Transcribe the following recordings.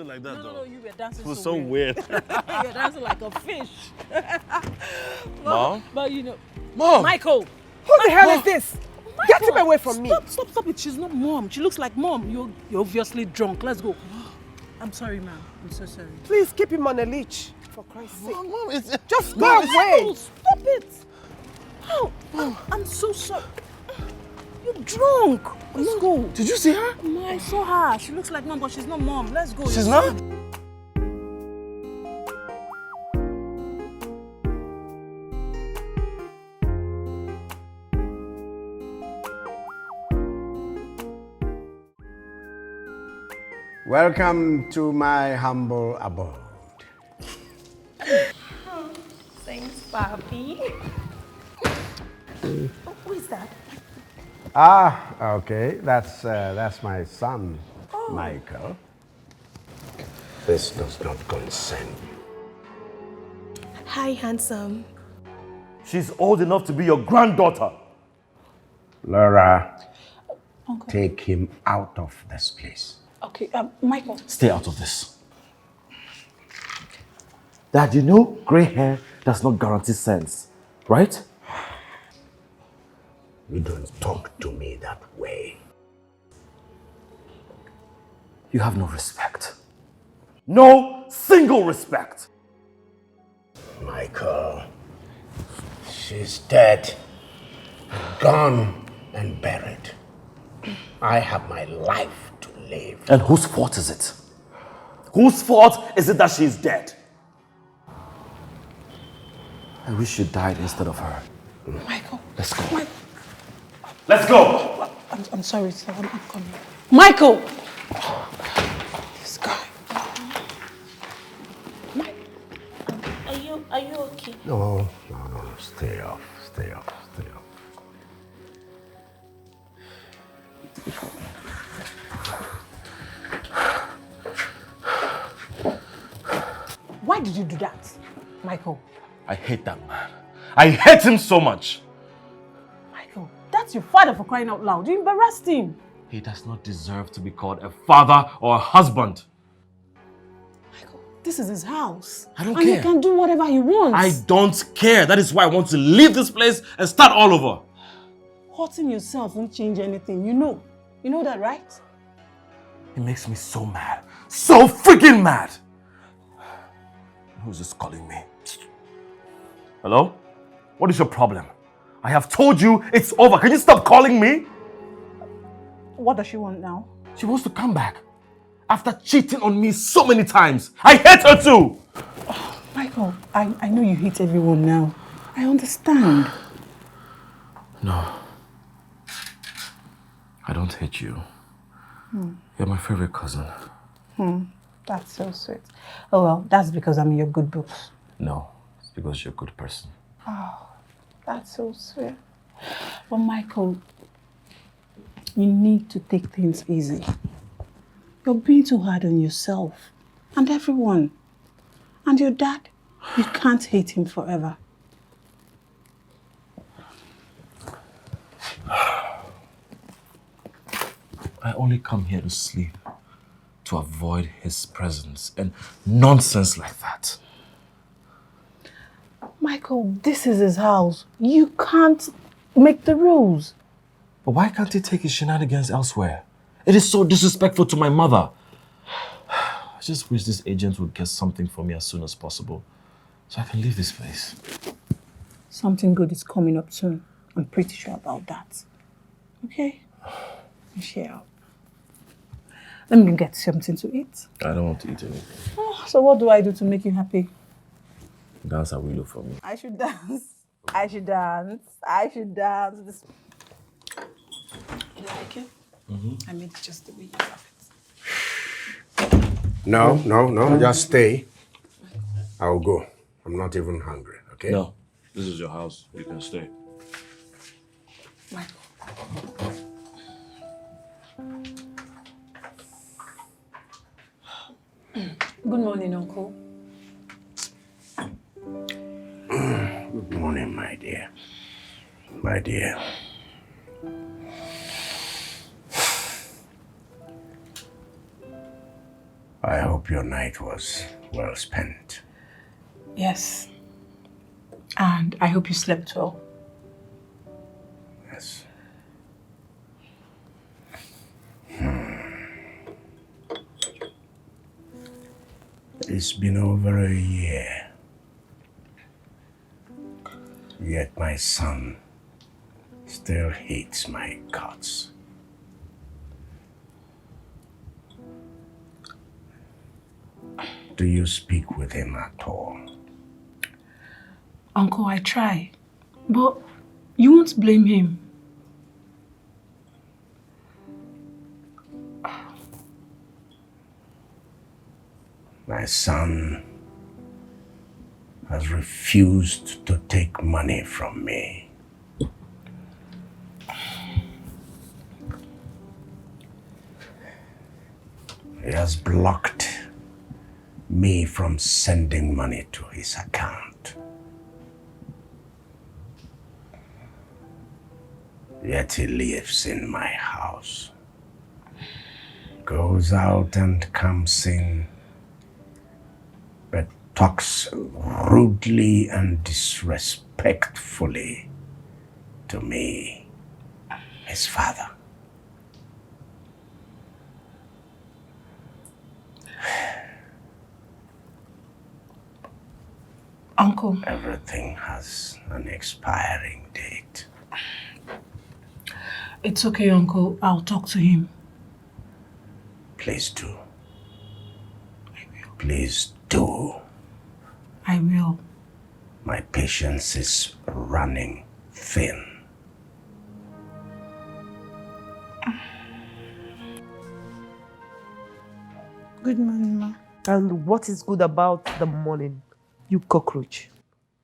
like that, No, you were dancing it was so weird. You were dancing like a fish. Mom? But you know... Mom! Michael! Who the hell is this? Get him away from me. Stop it. She's not mom. She looks like mom. You're obviously drunk. Let's go. I'm sorry, ma'am. I'm so sorry. Please keep him on a leash. For Christ's sake. Mom, it's... Just go away. Oh, stop it. Oh, I'm so sorry. You're drunk. Let's go. Did you see her? No, I saw her. She looks like mom, but she's not mom. Let's go. She's not? Welcome to my humble abode. Thanks, Papi. Who is that? Ah, okay. That's my son, Michael. This does not concern you. Hi, handsome. She's old enough to be your granddaughter. Laura, Uncle. take him out of this place. Okay, Michael. Stay out of this. Dad, you know grey hair does not guarantee sense, right? You don't talk to me that way. You have no respect. No single respect. Michael, she's dead, gone and buried. I have my life to live. And whose fault is it? Whose fault is it that she's dead? I wish you died instead of her. Michael. Let's go. Michael. Let's go! I'm sorry, sir. I'm coming. Michael! This guy. Are you okay? No. Stay off. Why did you do that, Michael? I hate that man. I hate him so much. Michael, that's your father for crying out loud. You embarrassed him. He does not deserve to be called a father or a husband. Michael, this is his house. I don't and care. he can do whatever he wants. I don't care. That is why I want to leave this place and start all over. Hurting yourself won't change anything, you know. You know that, right? It makes me so mad. So freaking mad. Who's this calling me? Hello? What is your problem? I have told you it's over. Can you stop calling me? What does she want now? She wants to come back. After cheating on me so many times. I hate her too. Oh, Michael, I know you hate everyone now. I understand. No. I don't hate you. You're my favorite cousin. That's so sweet. Oh well, that's because I'm in your good books. No, it's because you're a good person. Oh, that's so sweet. But Michael, you need to take things easy. You're being too hard on yourself and everyone. And your dad, you can't hate him forever. I only come here to sleep, to avoid his presence and nonsense like that. Michael, this is his house. You can't make the rules. But why can't he take his shenanigans elsewhere? It is so disrespectful to my mother. I just wish this agent would get something for me as soon as possible so I can leave this place. Something good is coming up soon. I'm pretty sure about that. Okay? Share out. Let me get something to eat. I don't want to eat anything. Oh, so what do I do to make you happy? Dance a willow for me. I should dance. I should dance. I should dance. This... You like it? I made it just the way you love it. No. Just stay. I'll go. I'm not even hungry, okay? No, this is your house. You can stay. Michael. Good morning, Uncle. Good morning, my dear. My dear. I hope your night was well spent. Yes. And I hope you slept well. Yes. It's been over a year. Yet my son still hates my guts. Do you speak with him at all? Uncle, I try. But you won't blame him. My son has refused to take money from me. He has blocked me from sending money to his account. Yet he lives in my house, goes out and comes in, but talks rudely and disrespectfully to me, his father. Uncle. Everything has an expiring date. It's okay, Uncle. I'll talk to him. Please do. I will. Please do. I will. My patience is running thin. Good morning, Ma. And what is good about the morning, you cockroach?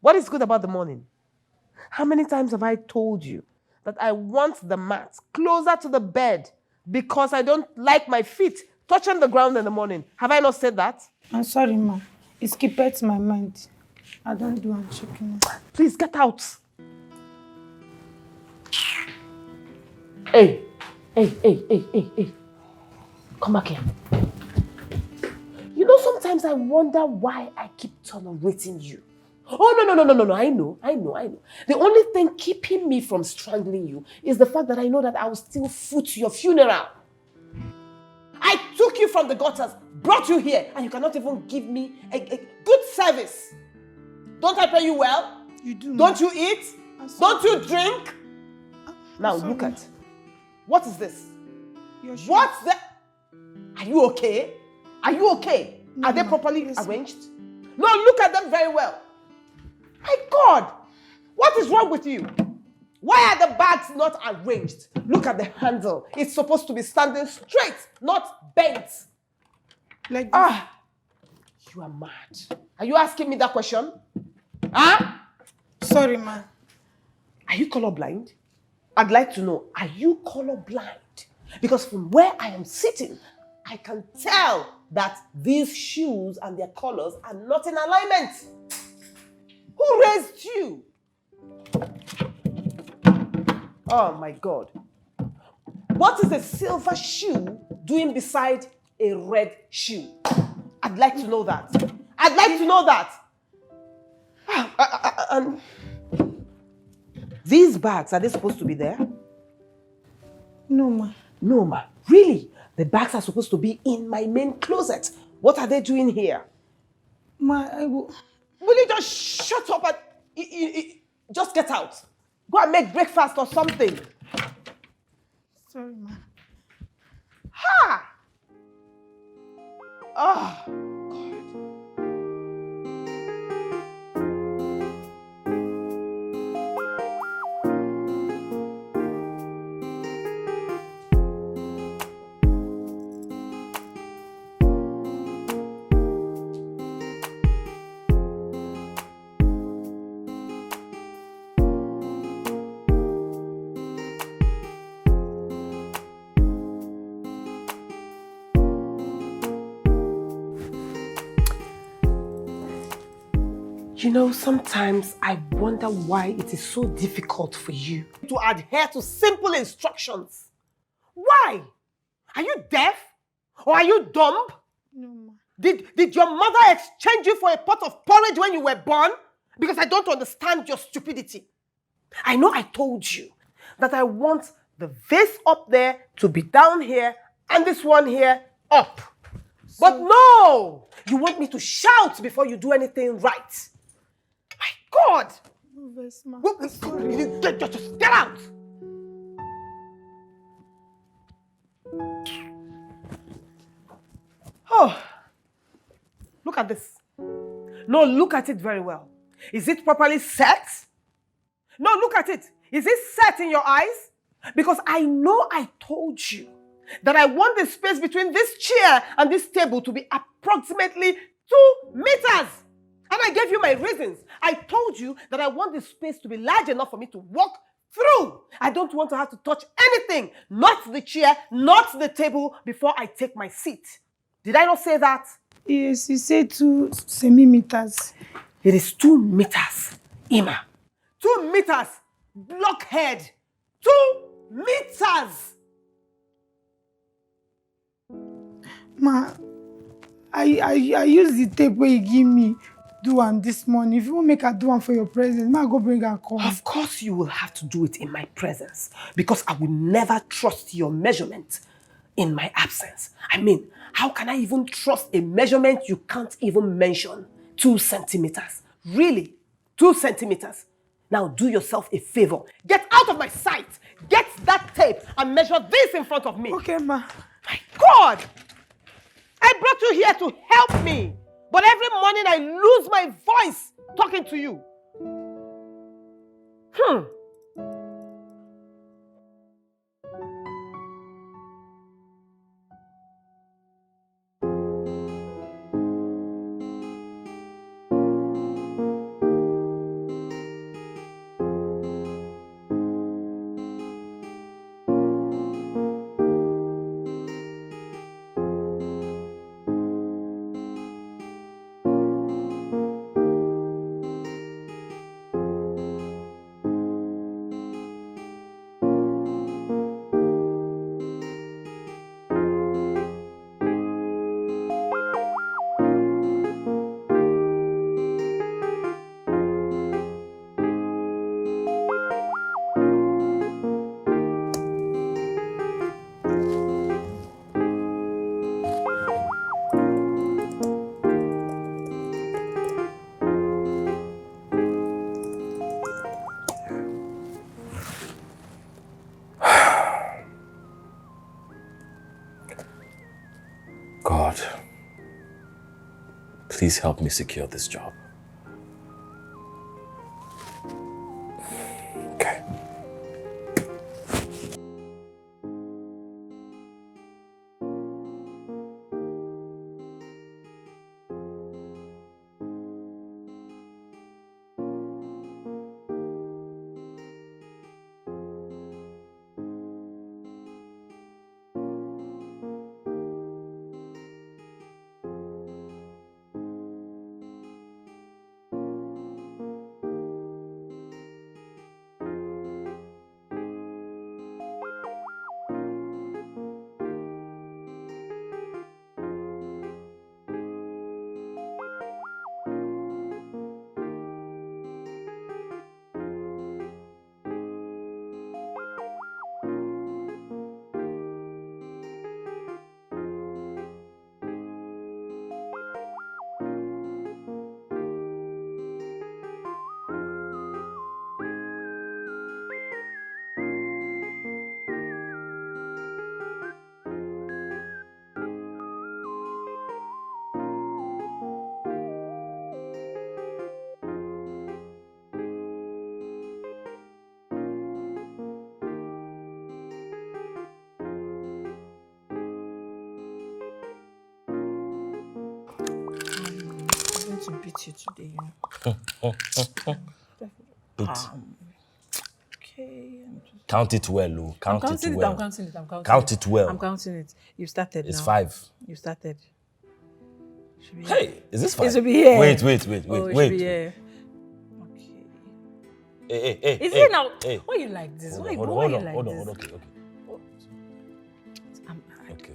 What is good about the morning? How many times have I told you that I want the mat closer to the bed because I don't like my feet touching the ground in the morning? Have I not said that? I'm sorry, ma. It skipped my mind. I don't do I'm chicken. Please get out. Hey. Come back here. You know, sometimes I wonder why I keep tolerating you. Oh, no. I know. The only thing keeping me from strangling you is the fact that I know that I will still foot your funeral. I took you from the gutters, brought you here, and you cannot even give me a good service. Don't I pay you well? You do. Don't you eat? Don't you drink? Now sorry. look at. What is this? Your shoes. What's that? Are you okay? Are you okay? No, Are they ma. properly Yes, ma. arranged? No, look at them very well. My God, what is wrong with you? Why are the bags not arranged? Look at the handle. It's supposed to be standing straight, not bent. Like this. You are mad. Are you asking me that question? Huh? Sorry, ma. Are you colorblind? I'd like to know, are you colorblind? Because from where I am sitting, I can tell that these shoes and their colors are not in alignment. Who raised you? Oh my God. What is a silver shoe doing beside a red shoe? I'd like to know that. I'd like to know that. And these bags, are they supposed to be there? No, ma. No, ma. Really? The bags are supposed to be in my main closet. What are they doing here? Ma, I will. Will you just shut up and just get out? Go and make breakfast or something. Sorry, ma. Ha! Oh, God. You know, sometimes I wonder why it is so difficult for you to adhere to simple instructions. Why? Are you deaf? Or are you dumb? No, ma. Did your mother exchange you for a pot of porridge when you were born? Because I don't understand your stupidity. I know I told you that I want the vase up there to be down here and this one here up. But no! You want me to shout before you do anything right. My God! No, vase, ma. Just get out! Oh, look at this. No, look at it very well. Is it properly set? No, look at it. Is it set in your eyes? Because I know I told you that I want the space between this chair and this table to be approximately 2 meters. And I gave you my reasons. I told you that I want the space to be large enough for me to walk through. I don't want to have to touch anything, not the chair, not the table, before I take my seat. Did I not say that? Yes, you said 2 centimeters. It is 2 meters, Ima. 2 meters, blockhead. 2 meters. Ma, I use the tape where you give me do one this morning. If you want make her do one for your presence, ma go bring her come. Of course you will have to do it in my presence because I will never trust your measurement in my absence. I mean, how can I even trust a measurement you can't even mention? 2 centimeters. Really? 2 centimeters. Now do yourself a favor. Get out of my sight. Get that tape and measure this in front of me. Okay, ma. My God! I brought you here to help me. But every morning I lose my voice talking to you. God, please help me secure this job. Okay. To beat you today. Okay. Count it well, Lou. Count it well. I'm counting it. Count it well. I'm counting it. You started It's now. 5. You started. Should be Hey, is this 5? It should be here. Wait. Oh, it should be here. Okay. Hey. Is it now? Hey. Why you like this? Hold Why on. you like this? Okay. I'm, Okay.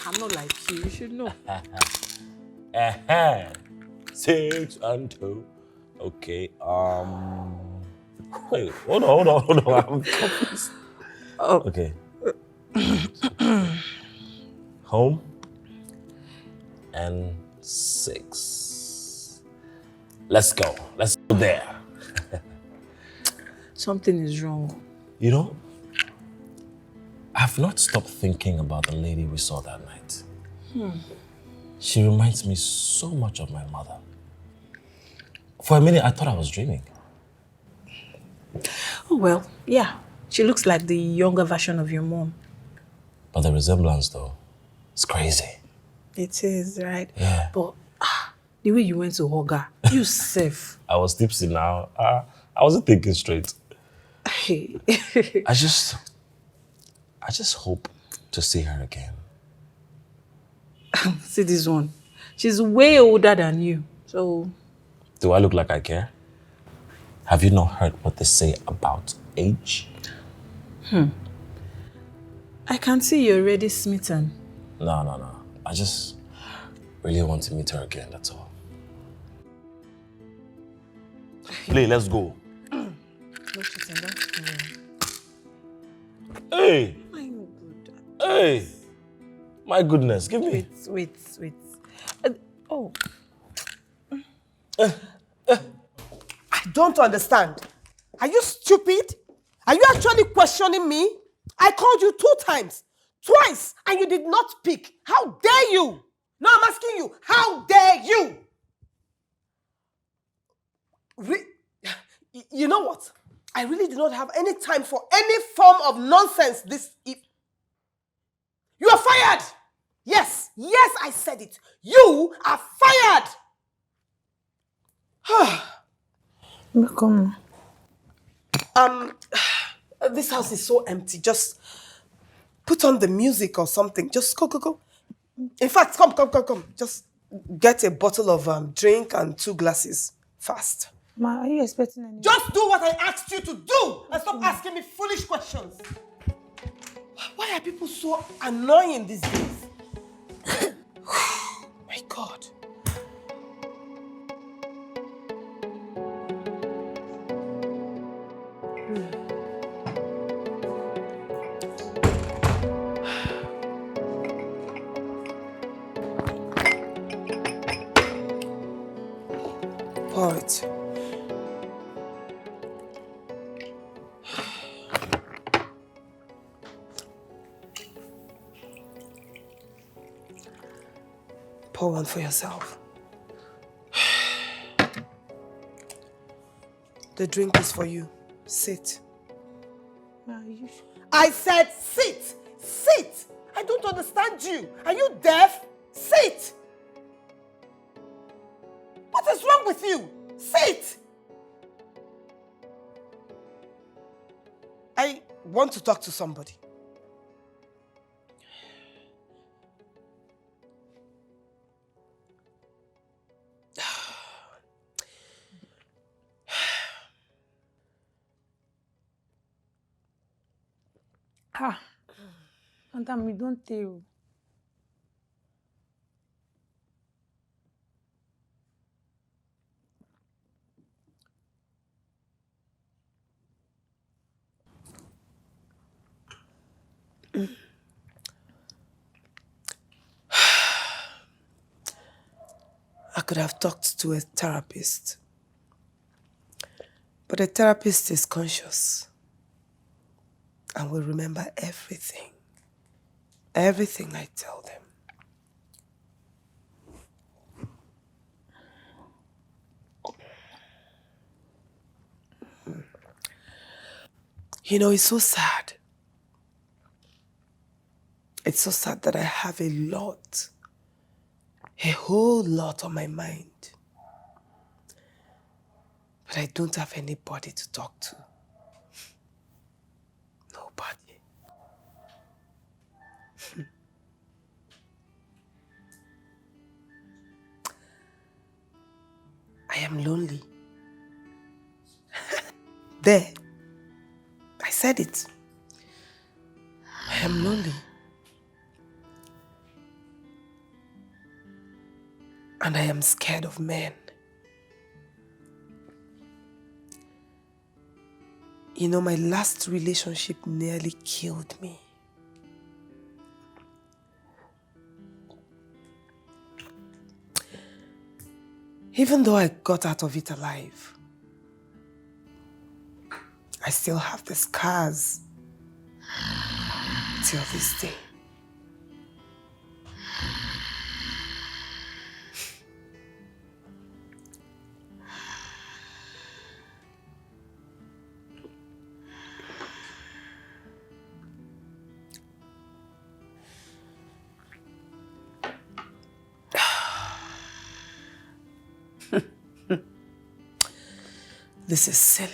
I'm not like you. You should know. 6 and 2. Okay. Wait. Hold on. I'm confused. Oh. Okay. Home and 6. Let's go. Let's go there. Something is wrong. You know, I've not stopped thinking about the lady we saw that night. She reminds me so much of my mother. For a minute, I thought I was dreaming. Oh, well, yeah. She looks like the younger version of your mom. But the resemblance, though, it's crazy. It is, right? Yeah. But the way you went to hug her, you safe. I was tipsy now. I wasn't thinking straight. Hey. I just hope to see her again. See this one. She's way older than you. So, Do I look like I care? Have you not heard what they say about age? I can see you're already smitten. No. I just really want to meet her again, that's all. Play, let's go. No cheating, don't worry. Hey! My good. Hey! My goodness, give me. Wait. Oh. I don't understand. Are you stupid? Are you actually questioning me? I called you 2 times, twice, and you did not pick. How dare you? No, I'm asking you, how dare you? You know what? I really do not have any time for any form of nonsense this evening. You are fired! Yes, I said it. You are fired! Come. This house is so empty. Just put on the music or something. Just go. In fact, come. Just get a bottle of drink and 2 glasses. Fast. Ma, are you expecting any? Just do what I asked you to do and stop asking me foolish questions. Why are people so annoying these days? My God. Pour it. Pour one for yourself. The drink is for you. Sit. Ma, are you sure? I said sit! Sit! I don't understand you. Are you deaf? Sit! What is wrong with you? Sit! I want to talk to somebody. Auntie, me don't tell. I could have talked to a therapist. But a therapist is conscious and will remember everything. Everything I tell them. You know, it's so sad. It's so sad that I have a whole lot on my mind. But I don't have anybody to talk to. Nobody. I am lonely. There. I said it. I am lonely. And I am scared of men. You know, my last relationship nearly killed me. Even though I got out of it alive, I still have the scars till this day. This is silly.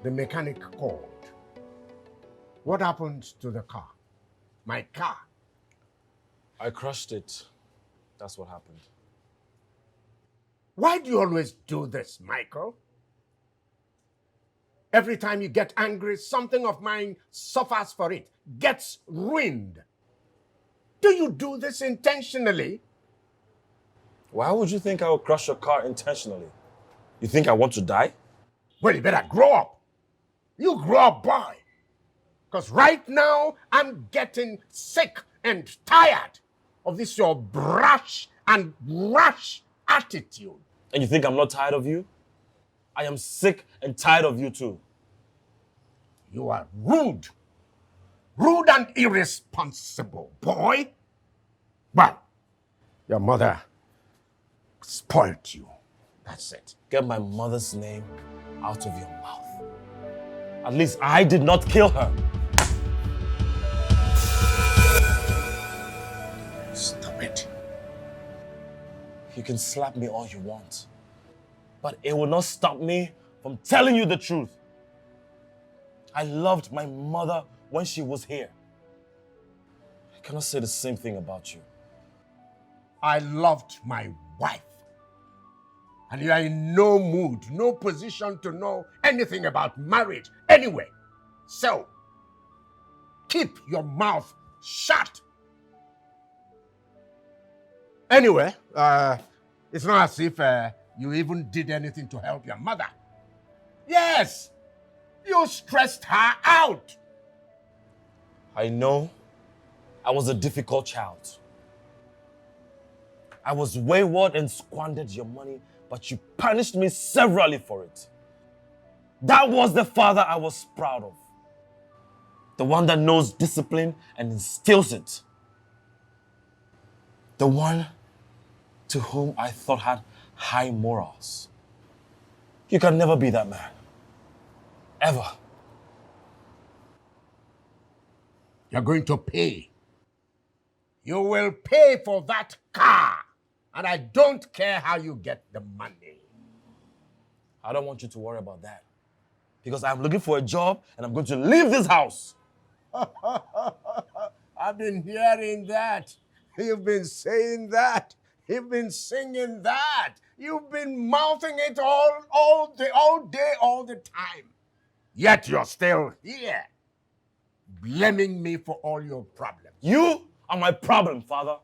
The mechanic called. What happened to the car? My car. I crushed it. That's what happened. Why do you always do this, Michael? Every time you get angry, something of mine suffers for it, gets ruined. Do you do this intentionally? Why would you think I would crush your car intentionally? You think I want to die? Well, you better grow up. You grow up, boy. Because right now, I'm getting sick and tired of this your brash and rash attitude. And you think I'm not tired of you? I am sick and tired of you too. You are rude. Rude and irresponsible, boy. Well, your mother spoiled you. That's it. Get my mother's name out of your mouth. At least I did not kill her. Stop it. You can slap me all you want, but it will not stop me from telling you the truth. I loved my mother when she was here. I cannot say the same thing about you. I loved my wife. And you are in no mood, no position to know anything about marriage anyway. So, keep your mouth shut. Anyway, it's not as if you even did anything to help your mother. Yes, you stressed her out. I know I was a difficult child. I was wayward and squandered your money, but you punished me severally for it. That was the father I was proud of. The one that knows discipline and instills it. The one to whom I thought had high morals. You can never be that man. Ever. You're going to pay. You will pay for that car. And I don't care how you get the money. I don't want you to worry about that. Because I'm looking for a job and I'm going to leave this house. I've been hearing that. You've been saying that. You've been singing that. You've been mouthing it all day, all the time. Yet you're still here, blaming me for all your problems. You are my problem, Father.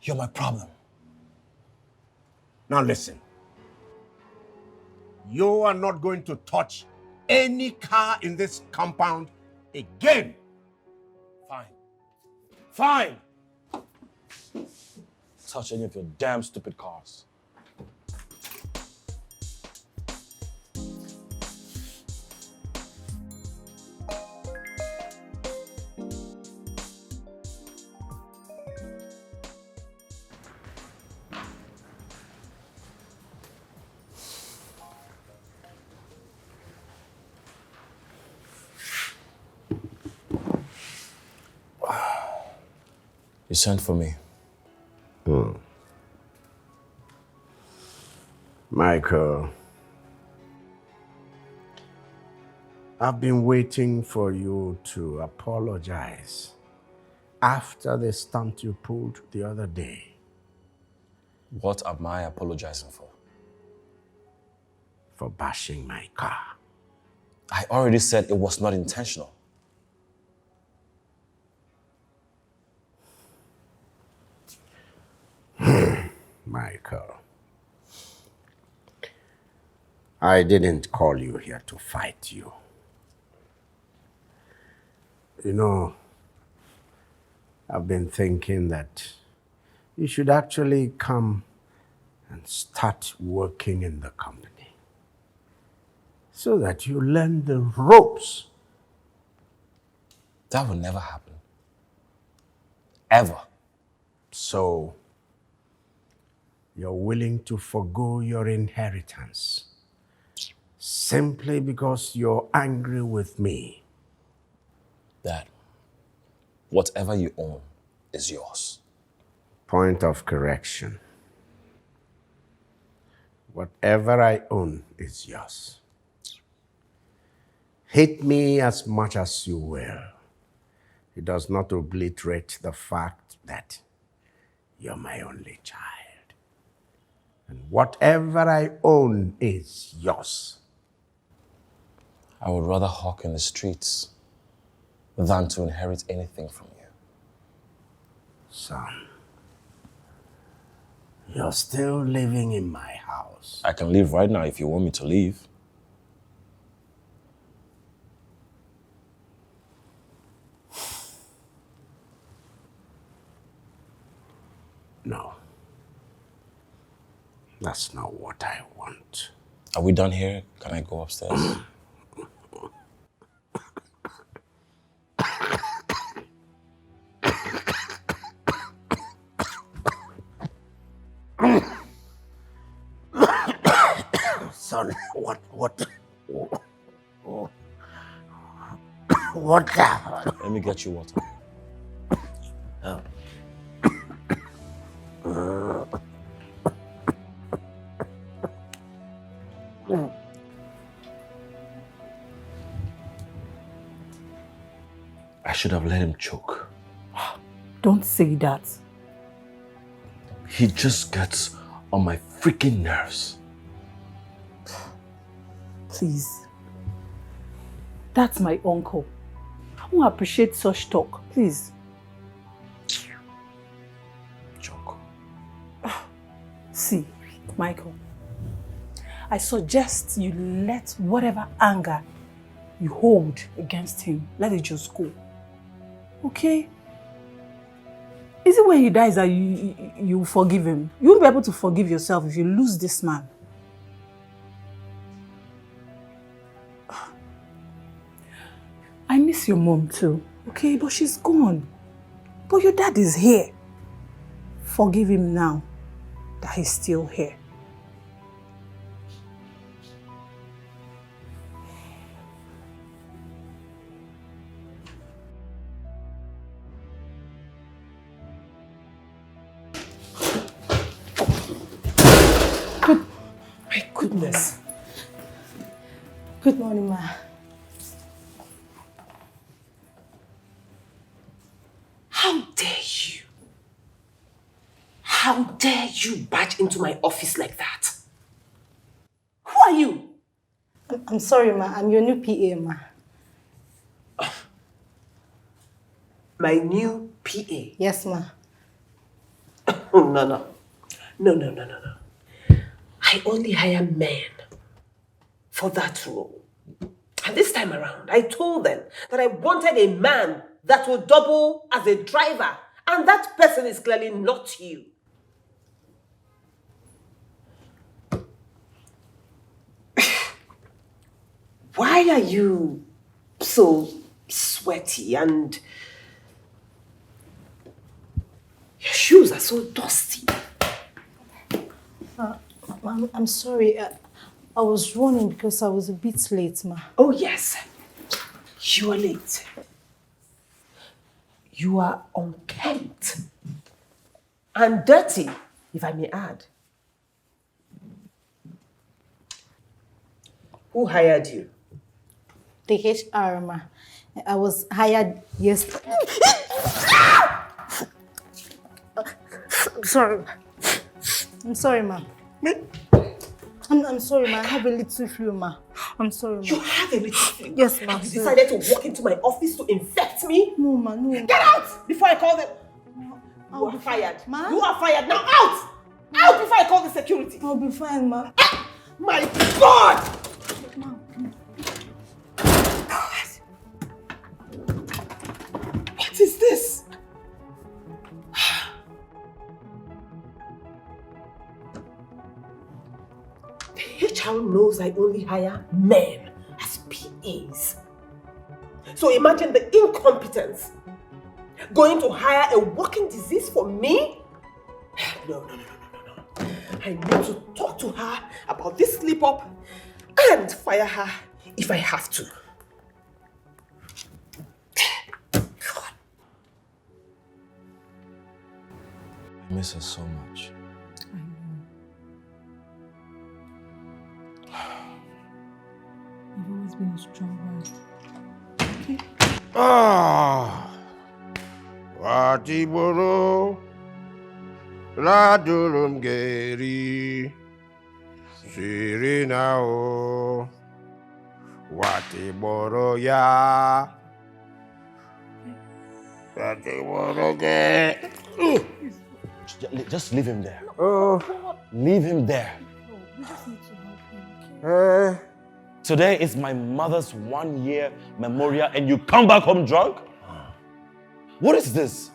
You're my problem. Now listen. You are not going to touch any car in this compound again. Fine. Fine. touch any of your damn stupid cars. You sent for me. Michael, I've been waiting for you to apologize after the stunt you pulled the other day. What am I apologizing for? For bashing my car. I already said it was not intentional. Michael, I didn't call you here to fight you. You know, I've been thinking that you should actually come and start working in the company so that you learn the ropes. That will never happen. Ever. So, you're willing to forgo your inheritance simply because you're angry with me. Dad, whatever you own is yours. Point of correction. Whatever I own is yours. Hate me as much as you will. It does not obliterate the fact that you're my only child. And whatever I own is yours. I would rather hawk in the streets than to inherit anything from you. Son, you're still living in my house. I can leave right now if you want me to leave. No. That's not what I want. Are we done here? Can I go upstairs? Son, what happened? Let me get you water. I should have let him choke. Don't say that. He just gets on my freaking nerves. Please. That's my uncle. I won't appreciate such talk. Please. Choke. See, Michael, I suggest you let whatever anger you hold against him, let it just go. Okay? Is it when he dies that you forgive him? You won't be able to forgive yourself if you lose this man. I miss your mom too, okay? But she's gone. But your dad is here. Forgive him now that he's still here. My goodness. Good morning, ma. How dare you? How dare you barge into my office like that? Who are you? I'm sorry, ma. I'm your new PA, ma. My new PA? Yes, ma. Oh, no. I only hire men for that role. And this time around, I told them that I wanted a man that would double as a driver. And that person is clearly not you. Why are you so sweaty and your shoes are so dusty? I'm sorry. I was running because I was a bit late, ma. Oh yes, you are late. You are unkempt and dirty, if I may add. Who hired you? The HR, ma. I was hired yesterday. I'm sorry, ma. I'm sorry, ma. I have a little flu, ma. I'm sorry, ma. You have a little flu? Yes, ma. You decided to walk into my office to infect me? No, ma, no. Get out before I call them. You are fired. Ma? You are fired. Now out! Out before I call the security. I'll be fine, ma. My God! Ma. What is this? The HR knows I only hire men as PAs. So imagine the incompetence. Going to hire a walking disease for me? No. I need to talk to her about this slip up and fire her if I have to. God. I miss her so much. You've always been a strong man. Okay? Watiboro Ladulum Geri Sirinao Watiboro ya Watiboro ge. Just leave him there. Oh, Leave him there. We just need to help him, okay? Today is my mother's 1-year memorial and you come back home drunk? What is this?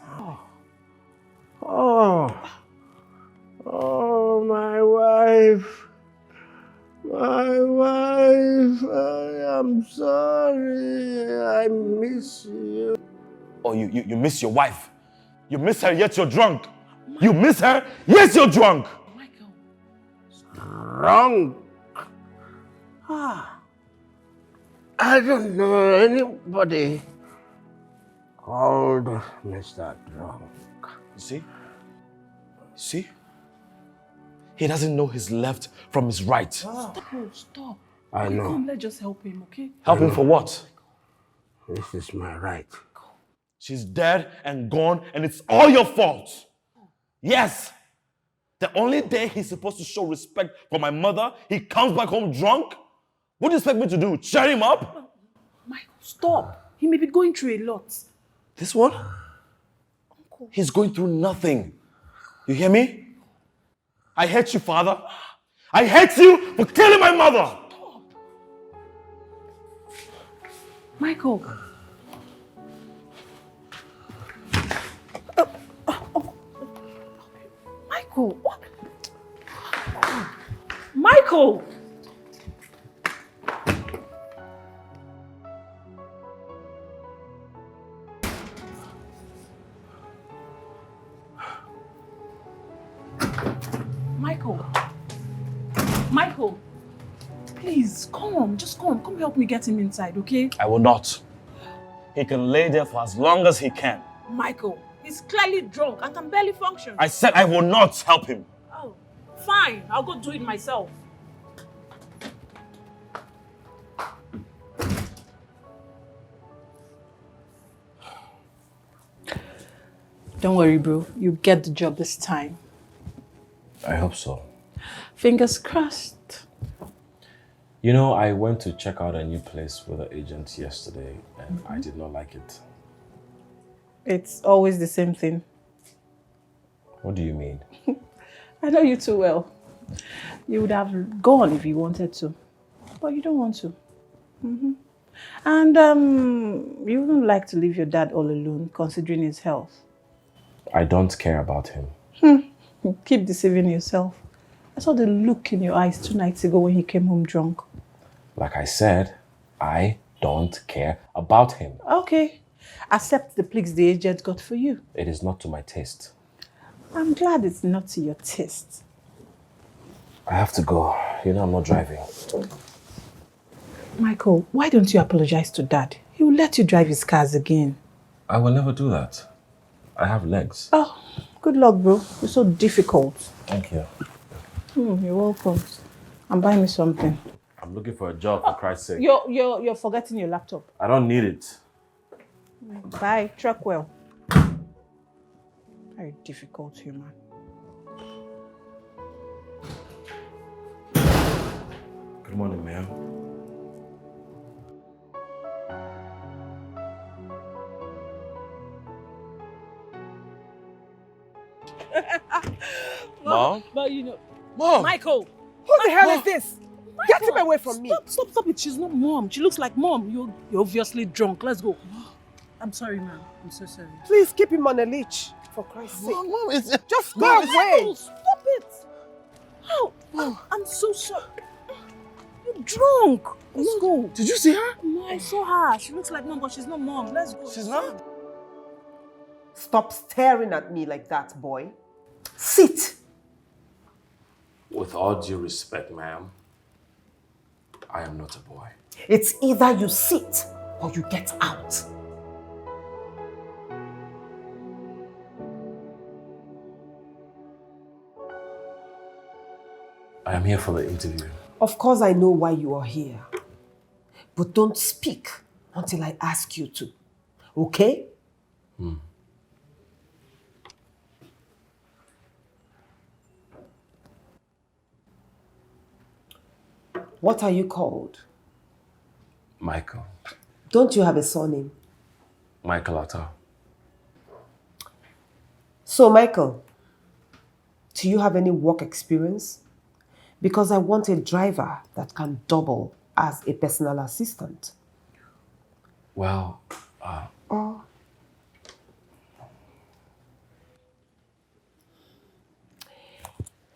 oh, my wife. My wife, I am sorry. I miss you. Oh, you miss your wife. You miss her, yet you're drunk. You miss her, yes, you're drunk. Michael. Drunk? I don't know anybody called Mr. Drunk. You see? He doesn't know his left from his right. Stop. I know. Come, let's just help him, okay? Help him for what? This is my right. She's dead and gone, and it's all your fault. Yes. The only day he's supposed to show respect for my mother, he comes back home drunk? What do you expect me to do? Cheer him up? Michael, stop. He may be going through a lot. This one? He's going through nothing. You hear me? I hate you, father. I hate you for killing my mother. Stop. Michael. Michael, what? Michael! Michael, please, come. Just come. Come help me get him inside, okay? I will not. He can lay there for as long as he can. Michael, he's clearly drunk and can barely function. I said I will not help him. Oh, fine. I'll go do it myself. Don't worry, bro. You get the job this time. I hope so. Fingers crossed. You know, I went to check out a new place with the agent yesterday and I did not like it. It's always the same thing. What do you mean? I know you too well. You would have gone if you wanted to, but you don't want to. And you wouldn't like to leave your dad all alone, considering his health. I don't care about him. Keep deceiving yourself. I saw the look in your eyes 2 nights ago when he came home drunk. Like I said, I don't care about him. Okay. Accept the plagues the agent got for you. It is not to my taste. I'm glad it's not to your taste. I have to go. You know I'm not driving. Michael, why don't you apologize to Dad? He will let you drive his cars again. I will never do that. I have legs. Oh, good luck, bro. You're so difficult. Thank you. You're welcome. And buy me something. I'm looking for a job, for Christ's sake. You're forgetting your laptop. I don't need it. Bye. Truck well. Very difficult human. Good morning, ma'am. Mom? But you know... Mom! Michael! Who the hell is this? Get him away from me. Stop it. She's not Mom. She looks like Mom. You're obviously drunk. Let's go. I'm sorry, man. I'm so sorry. Please keep him on a leech, for Christ's sake. Mom, it's... Just go away. Stop it. How? I'm so sorry. You're drunk. Let's go. Did you see her? No, I saw her. She looks like Mom, but she's not Mom. Let's go. She's not? Stop staring at me like that, boy. Sit. With all due respect, ma'am, I am not a boy. It's either you sit or you get out. I am here for the interview. Of course I know why you are here. But don't speak until I ask you to. Okay? What are you called? Michael. Don't you have a surname? Michael Atta. So, Michael, do you have any work experience? Because I want a driver that can double as a personal assistant. Well,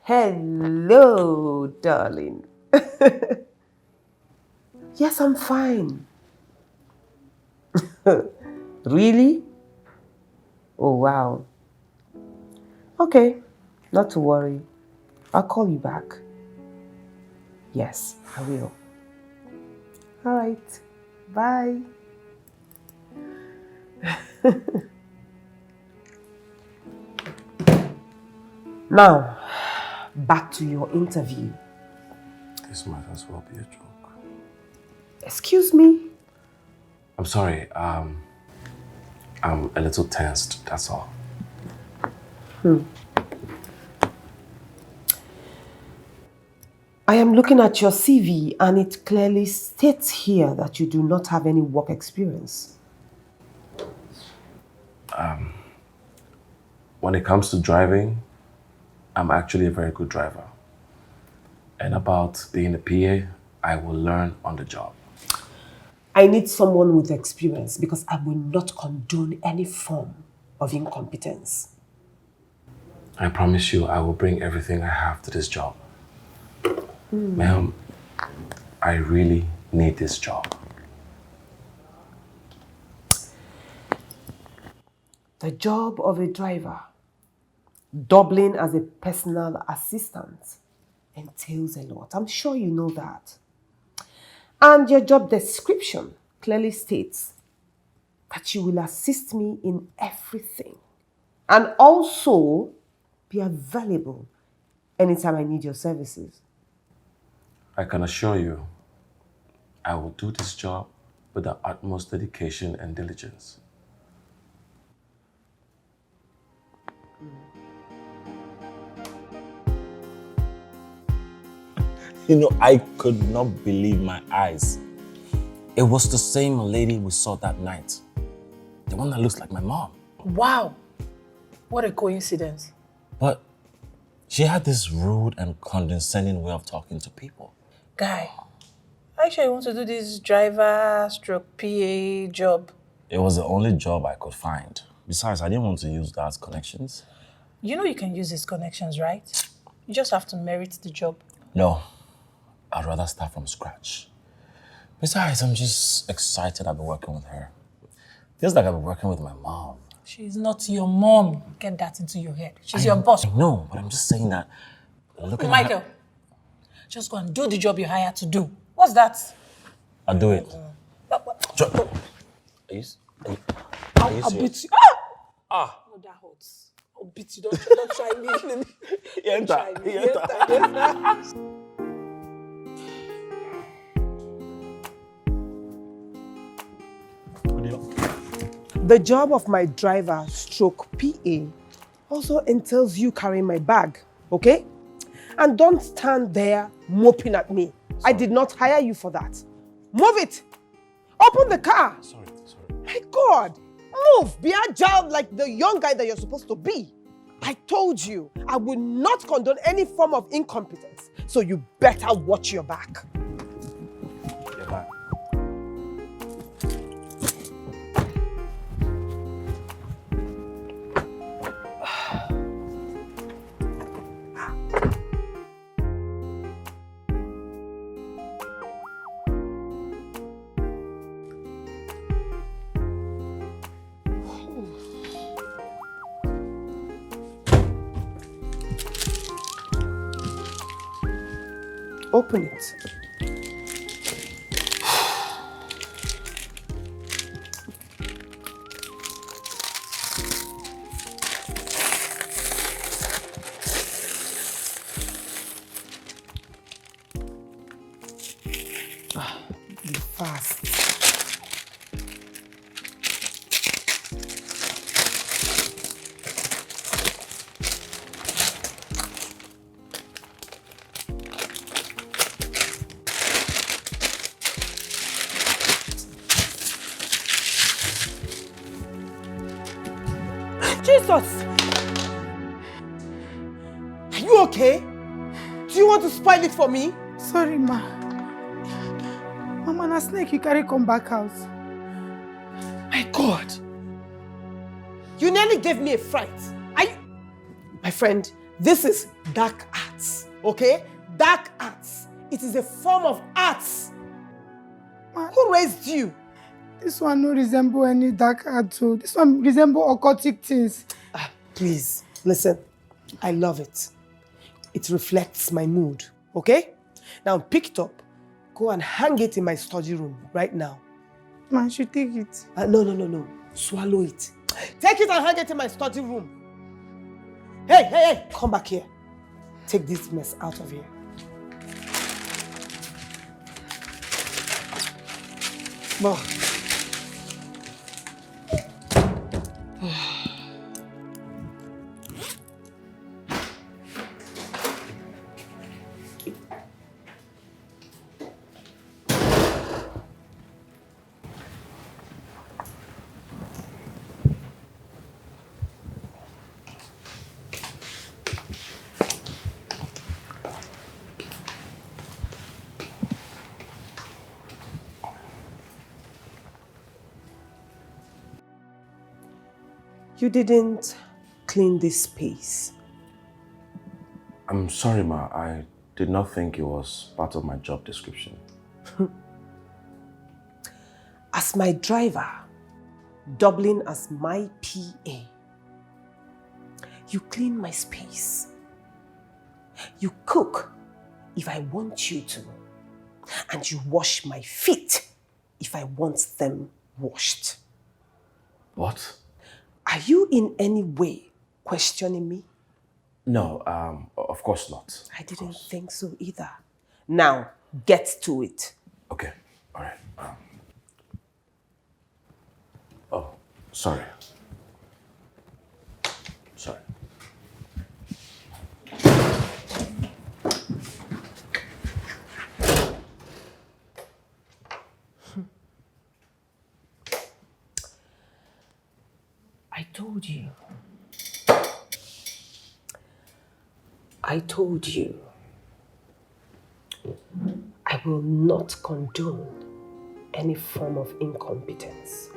Hello, darling. Yes, I'm fine. Really? Oh, wow. Okay, not to worry. I'll call you back. Yes, I will. All right. Bye. Now, back to your interview. this might as well be a joke. Excuse me? I'm sorry, I'm a little tensed, that's all. I am looking at your CV and it clearly states here that you do not have any work experience. When it comes to driving, I'm actually a very good driver. And about being a PA, I will learn on the job. I need someone with experience because I will not condone any form of incompetence. I promise you, I will bring everything I have to this job. Ma'am, I really need this job. The job of a driver, doubling as a personal assistant, entails a lot. I'm sure you know that. And your job description clearly states that you will assist me in everything and also be available anytime I need your services. I can assure you, I will do this job with the utmost dedication and diligence. You know, I could not believe my eyes. It was the same lady we saw that night. The one that looks like my mom. Wow. What a coincidence. But she had this rude and condescending way of talking to people. Guy, are you sure you want to do this driver stroke PA job? It was the only job I could find. Besides, I didn't want to use Dad's connections. You know you can use his connections, right? You just have to merit the job. No, I'd rather start from scratch. Besides, I'm just excited I've been working with her. Feels like I've been working with my mom. She's not your mom. Get that into your head. She's your boss. No, but I'm just saying that. Looking at Michael, her, just go and do the job you're hired to do. What's that? I'll do it. Are you, are you, are you I'll serious? beat you. Ah! No, that hurts. I'll beat you. Don't try me. The job of my driver stroke PA also entails you carrying my bag, okay? And don't stand there moping at me. I did not hire you for that. Move it! Open the car! Sorry. My God! Move! Be agile like the young guy that you're supposed to be. I told you, I will not condone any form of incompetence. So you better watch your back. You're back. Open it. Be fast. Jesus! Are you okay? Do you want to spoil it for me? Sorry, ma. Mama, na snake you carry come back house. My God! You nearly gave me a fright. My friend, this is dark arts, okay? Dark arts. It is a form of arts. Ma, who raised you? This one no resemble any dark art, so this one resemble occultic things. Please, listen. I love it. It reflects my mood, okay? Now pick it up. Go and hang it in my study room right now. Man, should take it. No. Swallow it. Take it and hang it in my study room. Hey, come back here. Take this mess out of here. Well. You didn't clean this space. I'm sorry, Ma. I did not think it was part of my job description. As my driver, doubling as my PA, you clean my space. You cook if I want you to. And you wash my feet if I want them washed. What? Are you in any way questioning me? No, of course not. I didn't think so either. Now, get to it. Okay, all right. Oh, sorry. Sorry. I told you. I told you. I will not condone any form of incompetence.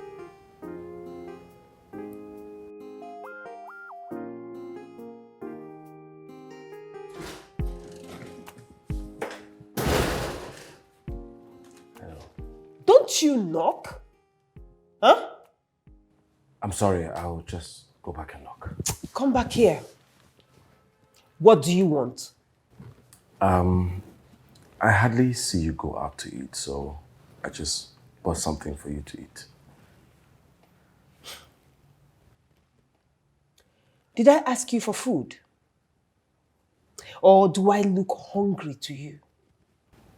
Hello. Won't you knock? Huh? I'm sorry, I'll just go back and knock. Come back here. What do you want? I hardly see you go out to eat, so I just bought something for you to eat. Did I ask you for food? Or do I look hungry to you?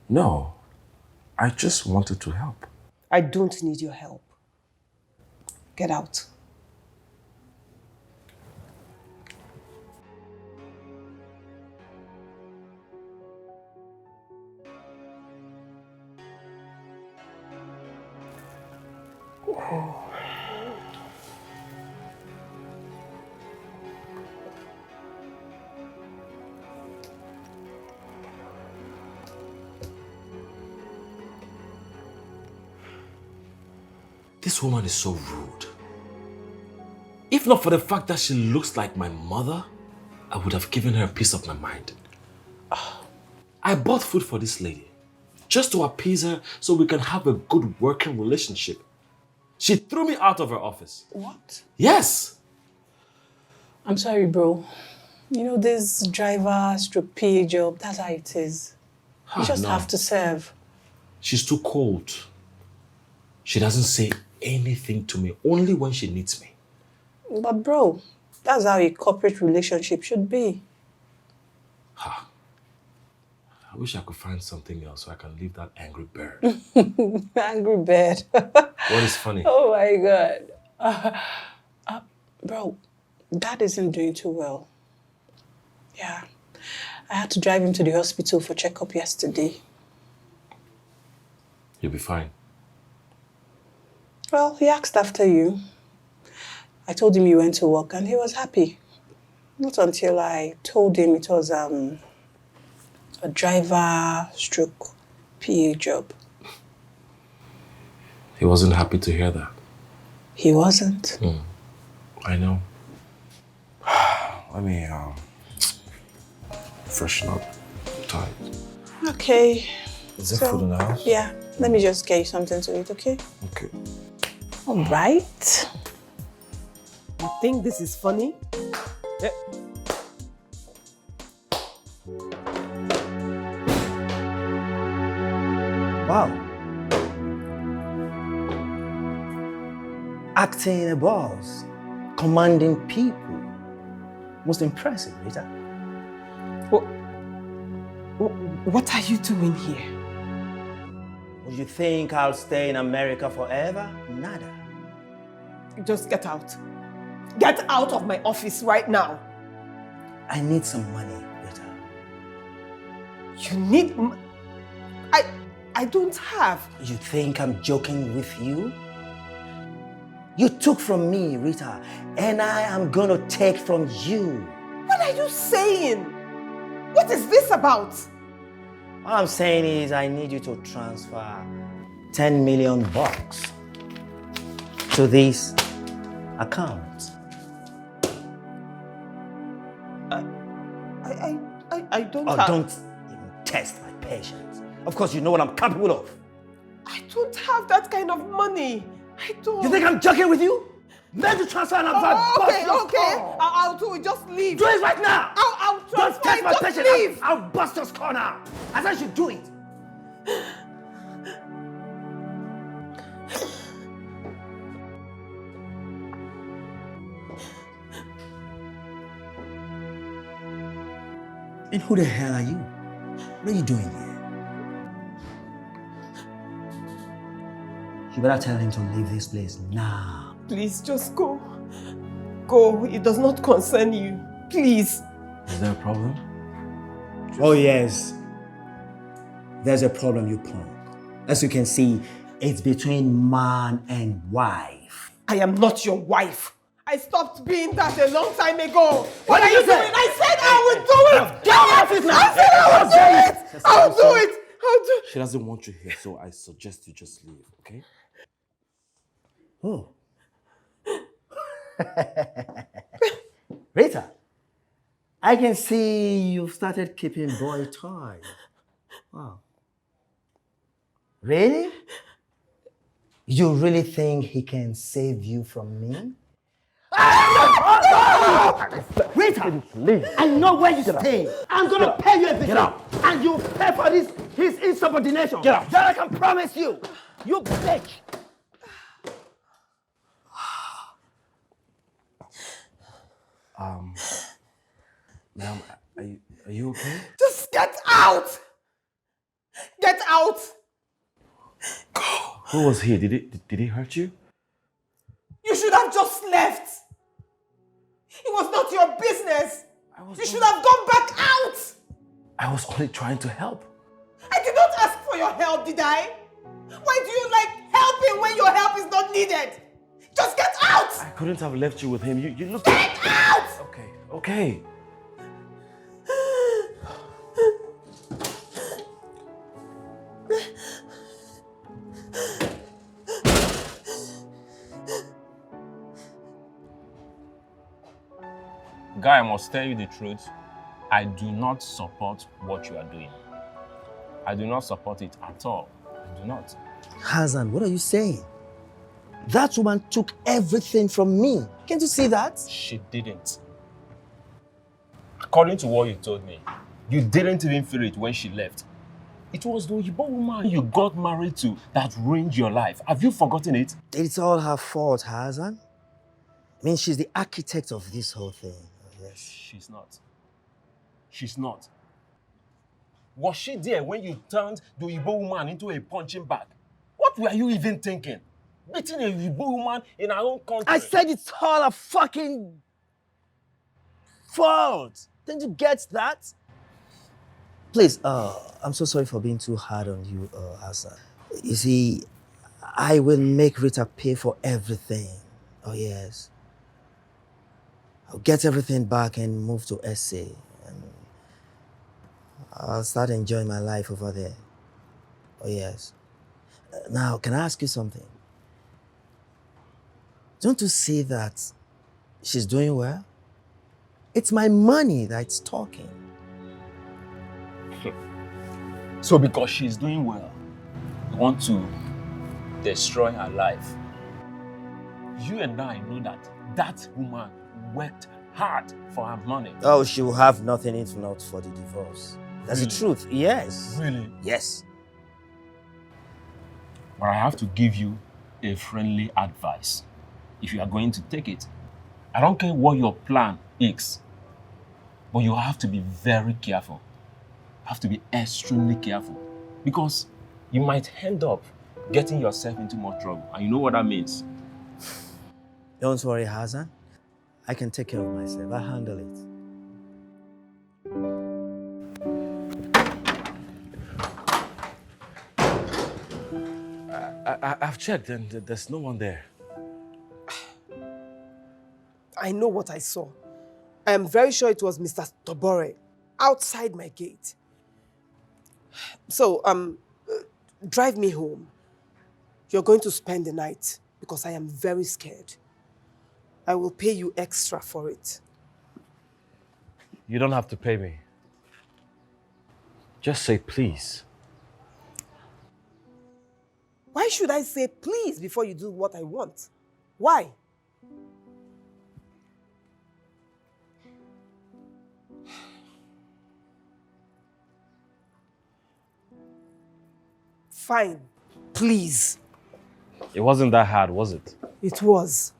No, I just wanted to help. I don't need your help. Get out. This woman is so rude. If not for the fact that she looks like my mother, I would have given her a piece of my mind. I bought food for this lady just to appease her so we can have a good working relationship. She threw me out of her office. What? Yes! I'm sorry, bro. You know, this driver/PA job, that's how it is. You just no. have to serve. She's too cold. She doesn't say anything to me, only when she needs me. But bro, that's how a corporate relationship should be. I wish I could find something else so I can leave that angry bird. Angry bird. What is funny? Oh my God. Bro, Dad isn't doing too well. Yeah. I had to drive him to the hospital for checkup yesterday. You'll be fine. Well, he asked after you. I told him you went to work and he was happy. Not until I told him it was a driver/PA job. He wasn't happy to hear that. He wasn't. I know. Let me freshen up. I'm tired. Okay. Is there food in the house? Yeah. Let me just get you something to eat, okay? Okay. All right. You think this is funny? Eh. Wow. Acting a boss, commanding people. Most impressive, Rita. What are you doing here? Would you think I'll stay in America forever? Nada. Just get out. Get out of my office right now. I need some money, Rita. You need I don't have. You think I'm joking with you? You took from me, Rita, and I am gonna take from you. What are you saying? What is this about? All I'm saying is I need you to transfer 10 million bucks to this account. I don't Oh, have. don't even test my patience. Of course, you know what I'm capable of. I don't have that kind of money. I don't. You think I'm joking with you? Make the transfer and Okay. I'll do it. Just leave. Do it right now. I'll Don't transfer test it. my Just patience. leave. I'll bust your skull now. As I should do it. And who the hell are you? What are you doing here? You better tell him to leave this place now. Please, just go. Go. It does not concern you. Please. Is there a problem? Oh yes. There's a problem, you punk. As you can see, it's between man and wife. I am not your wife. I stopped being that a long time ago. What are did you you say? doing? I said I would do it. Get off it now. I said I would do it. I'll do it. I'll do it. She doesn't want you here, so I suggest you just leave, okay? Oh. Rita, I can see you've started keeping boy toys. Wow. Really? You really think he can save you from me? Rita, I know where you stay. I'm gonna pay you everything. And you pay for this his insubordination. Get out. That I can promise you. You bitch. Ma'am, are you okay? Just get out! Get out! Who was he? Did he hurt you? You should have just left. It was not your business. You should have gone back out. I was only trying to help. I did not ask for your help, did I? Why do you like helping when your help is not needed? Just get out! I couldn't have left you with him. You look. Get out! Okay. Guy, I must tell you the truth. I do not support what you are doing. I do not support it at all. I do not. Hassan, what are you saying? That woman took everything from me. Can't you see that? She didn't. According to what you told me, you didn't even feel it when she left. It was the Oyibo woman you got married to that ruined your life. Have you forgotten it? It's all her fault, Hassan. I mean, she's the architect of this whole thing. Yes. She's not. She's not. Was she there when you turned the Oyibo woman into a punching bag? What were you even thinking? Beating a Oyibo woman in our own country? I said it's all her fucking fault. Didn't you get that? Please, I'm so sorry for being too hard on you, Hassan. You see, I will make Rita pay for everything. Oh, yes. I'll get everything back and move to SA. And I'll start enjoying my life over there. Oh, yes. Now, can I ask you something? Don't you see that she's doing well? It's my money that's talking. So because she's doing well, you want to destroy her life. You and I know that that woman worked hard for her money. Oh, she will have nothing if not for the divorce. That's the truth, yes. Really? Yes. But I have to give you a friendly advice. If you are going to take it, I don't care what your plan is, but you have to be very careful. You have to be extremely careful because you might end up getting yourself into more trouble. And you know what that means. Don't worry, Hassan. I can take care of myself. I'll handle it. I've checked and there's no one there. I know what I saw. I am very sure it was Mr. Tobore outside my gate. So, drive me home. You're going to spend the night because I am very scared. I will pay you extra for it. You don't have to pay me. Just say please. Why should I say please before you do what I want? Why? Fine, please. It wasn't that hard, was it? It was.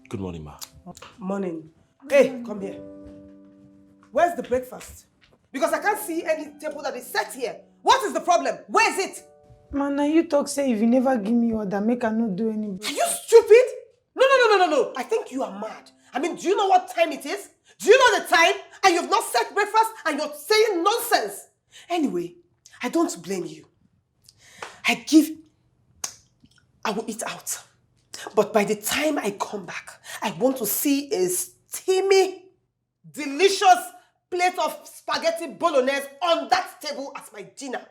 Good morning, ma. Morning. Hey, come here. Where's the breakfast? Because I can't see any table that is set here. What is the problem? Where is it? Man, now you talk say if you never give me order, make I not do any. Are you stupid? No. I think you are mad. I mean, do you know what time it is? Do you know the time? And you've not set breakfast and you're saying nonsense. Anyway, I don't blame you. I will eat out. But by the time I come back, I want to see a steamy, delicious plate of spaghetti bolognese on that table as my dinner.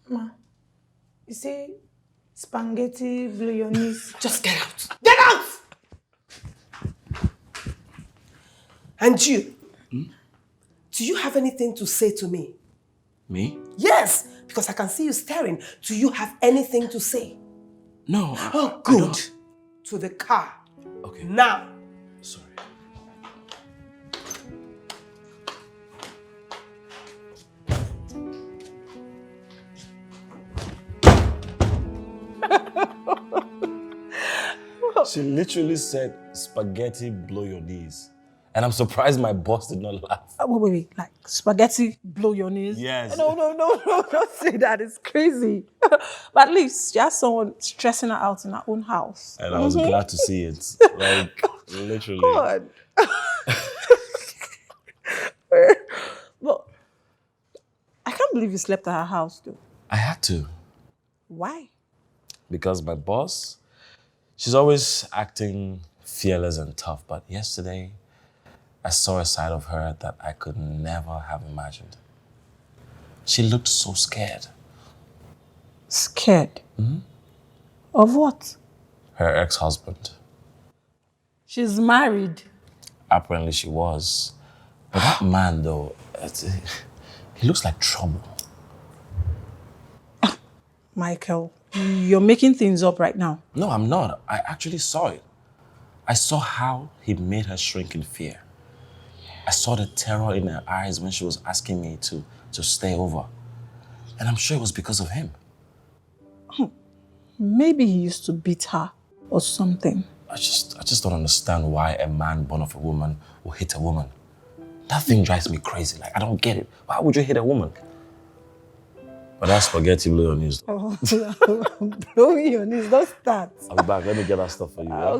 Ma, you say spaghetti bolognese. Just get out. Get out! And you, do you have anything to say to me? Me? Yes, because I can see you staring. Do you have anything to say? No. Oh, good. To the car. Okay. Now. Sorry. She literally said, spaghetti blow your knees. And I'm surprised my boss did not laugh. Wait. Like spaghetti blow your knees? Yes. No, don't say that. It's crazy. But at least she has someone stressing her out in her own house. And I was glad to see it. Like, literally. God. But I can't believe you slept at her house, though. I had to. Why? Because my boss, she's always acting fearless and tough. But yesterday, I saw a side of her that I could never have imagined. She looked so scared. Scared? Mm-hmm. Of what? Her ex-husband. She's married. Apparently she was. But that man, though, he looks like trouble. Michael, you're making things up right now. No, I'm not. I actually saw it. I saw how he made her shrink in fear. I saw the terror in her eyes when she was asking me to stay over. And I'm sure it was because of him. Maybe he used to beat her or something. I just don't understand why a man born of a woman will hit a woman. That thing drives me crazy. Like, I don't get it. Why would you hit a woman? But that's spaghetti blow your knees. Oh, blow your knees, don't start. I'll be back. Let me get that stuff for you. Yeah?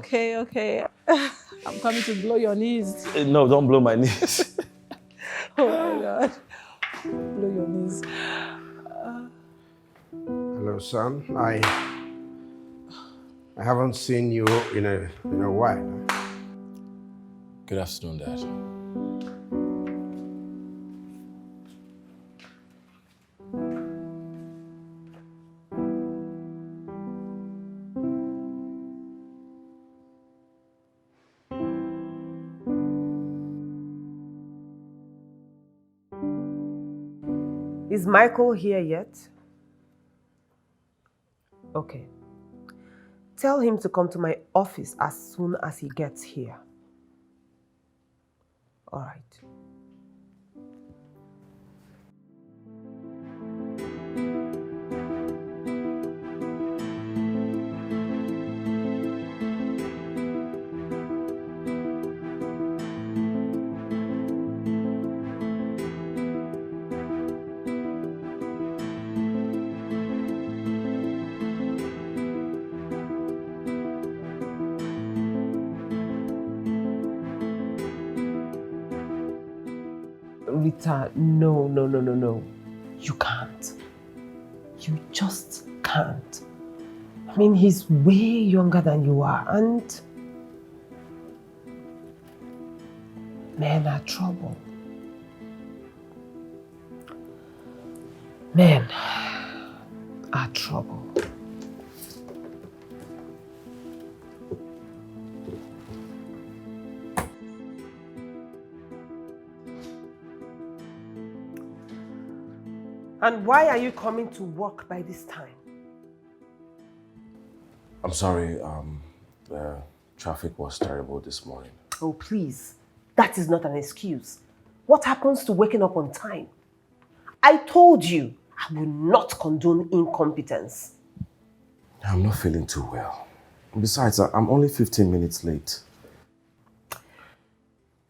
Okay. I'm coming to blow your knees. No, don't blow my knees. Oh my God. Blow your knees. Hello, son. I haven't seen you in a while. Good afternoon, Dad. Is Michael here yet? Okay. Tell him to come to my office as soon as he gets here. All right. Rita, no. You can't. You just can't. I mean, he's way younger than you are, and men are trouble. Men are trouble. And why are you coming to work by this time? I'm sorry, the traffic was terrible this morning. Oh, please. That is not an excuse. What happens to waking up on time? I told you I will not condone incompetence. I'm not feeling too well. Besides, I'm only 15 minutes late.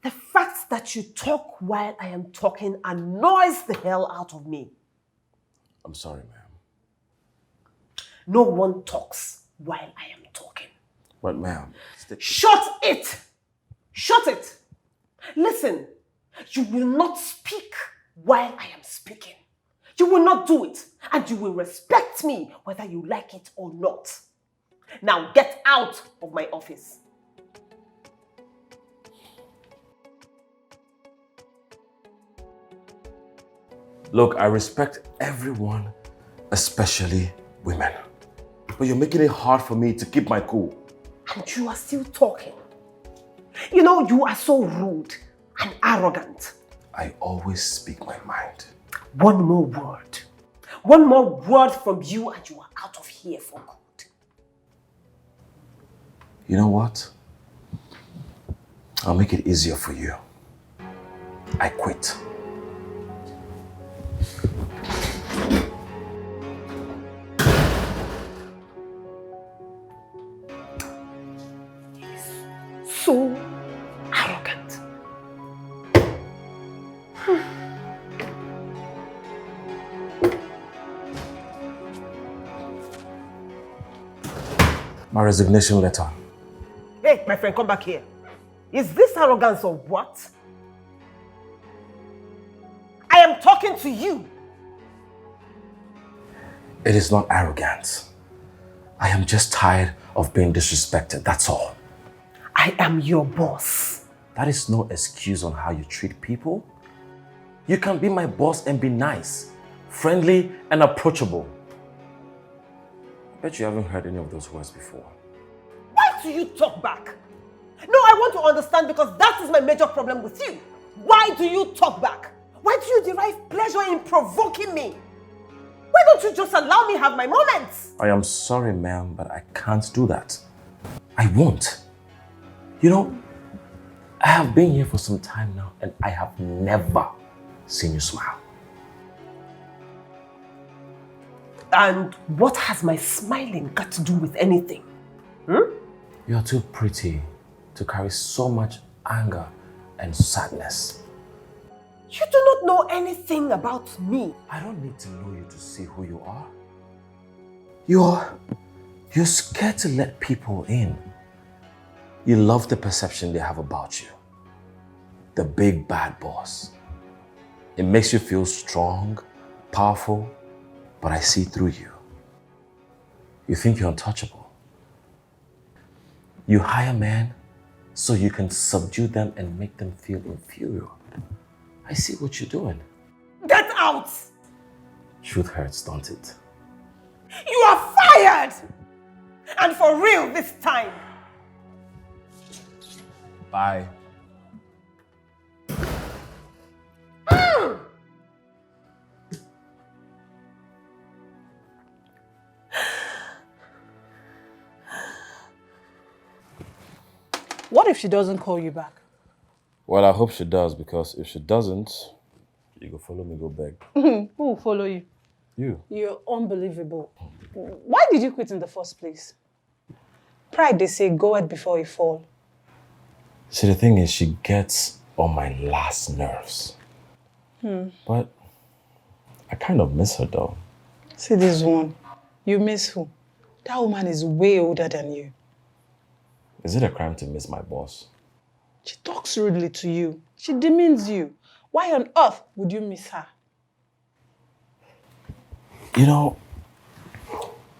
The fact that you talk while I am talking annoys the hell out of me. I'm sorry, ma'am. No one talks while I am talking. But ma'am... Shut it! Shut it! Listen, you will not speak while I am speaking. You will not do it, and you will respect me whether you like it or not. Now get out of my office. Look, I respect everyone, especially women. But you're making it hard for me to keep my cool. And you are still talking. You know, you are so rude and arrogant. I always speak my mind. One more word. One more word from you and you are out of here for good. You know what? I'll make it easier for you. I quit. So arrogant. My resignation letter. Hey, my friend, come back here. Is this arrogance or what? I am talking to you. It is not arrogance. I am just tired of being disrespected, that's all. I am your boss. That is no excuse on how you treat people. You can be my boss and be nice, friendly, and approachable. I bet you haven't heard any of those words before. Why do you talk back? No, I want to understand because that is my major problem with you. Why do you talk back? Why do you derive pleasure in provoking me? Why don't you just allow me have my moments? I am sorry, ma'am, but I can't do that. I won't. You know, I have been here for some time now and I have never seen you smile. And what has my smiling got to do with anything? You're too pretty to carry so much anger and sadness. You do not know anything about me. I don't need to know you to see who you are. You're scared to let people in. You love the perception they have about you. The big bad boss. It makes you feel strong, powerful, but I see through you. You think you're untouchable. You hire men so you can subdue them and make them feel inferior. I see what you're doing. Get out! Truth hurts, don't it? You are fired! And for real this time. Bye. What if she doesn't call you back? Well, I hope she does, because if she doesn't, you go follow me, go beg. Who will follow you? You. You're unbelievable. Why did you quit in the first place? Pride, they say, goeth before a fall. See, the thing is, she gets on my last nerves. But I kind of miss her, though. See this one. You miss who? That woman is way older than you. Is it a crime to miss my boss? She talks rudely to you. She demeans you. Why on earth would you miss her? You know,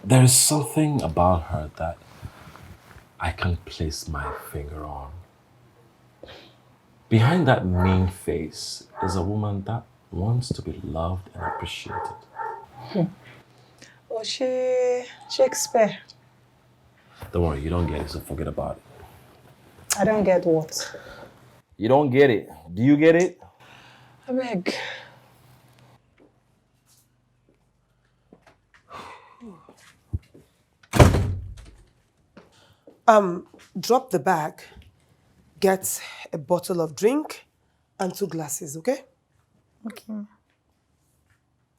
there is something about her that I can place my finger on. Behind that mean face is a woman that wants to be loved and appreciated. Oh, Shakespeare. Don't worry, you don't get it, so forget about it. I don't get what. You don't get it. Do you get it? I beg. Drop the bag, get a bottle of drink and 2 glasses, okay? Okay.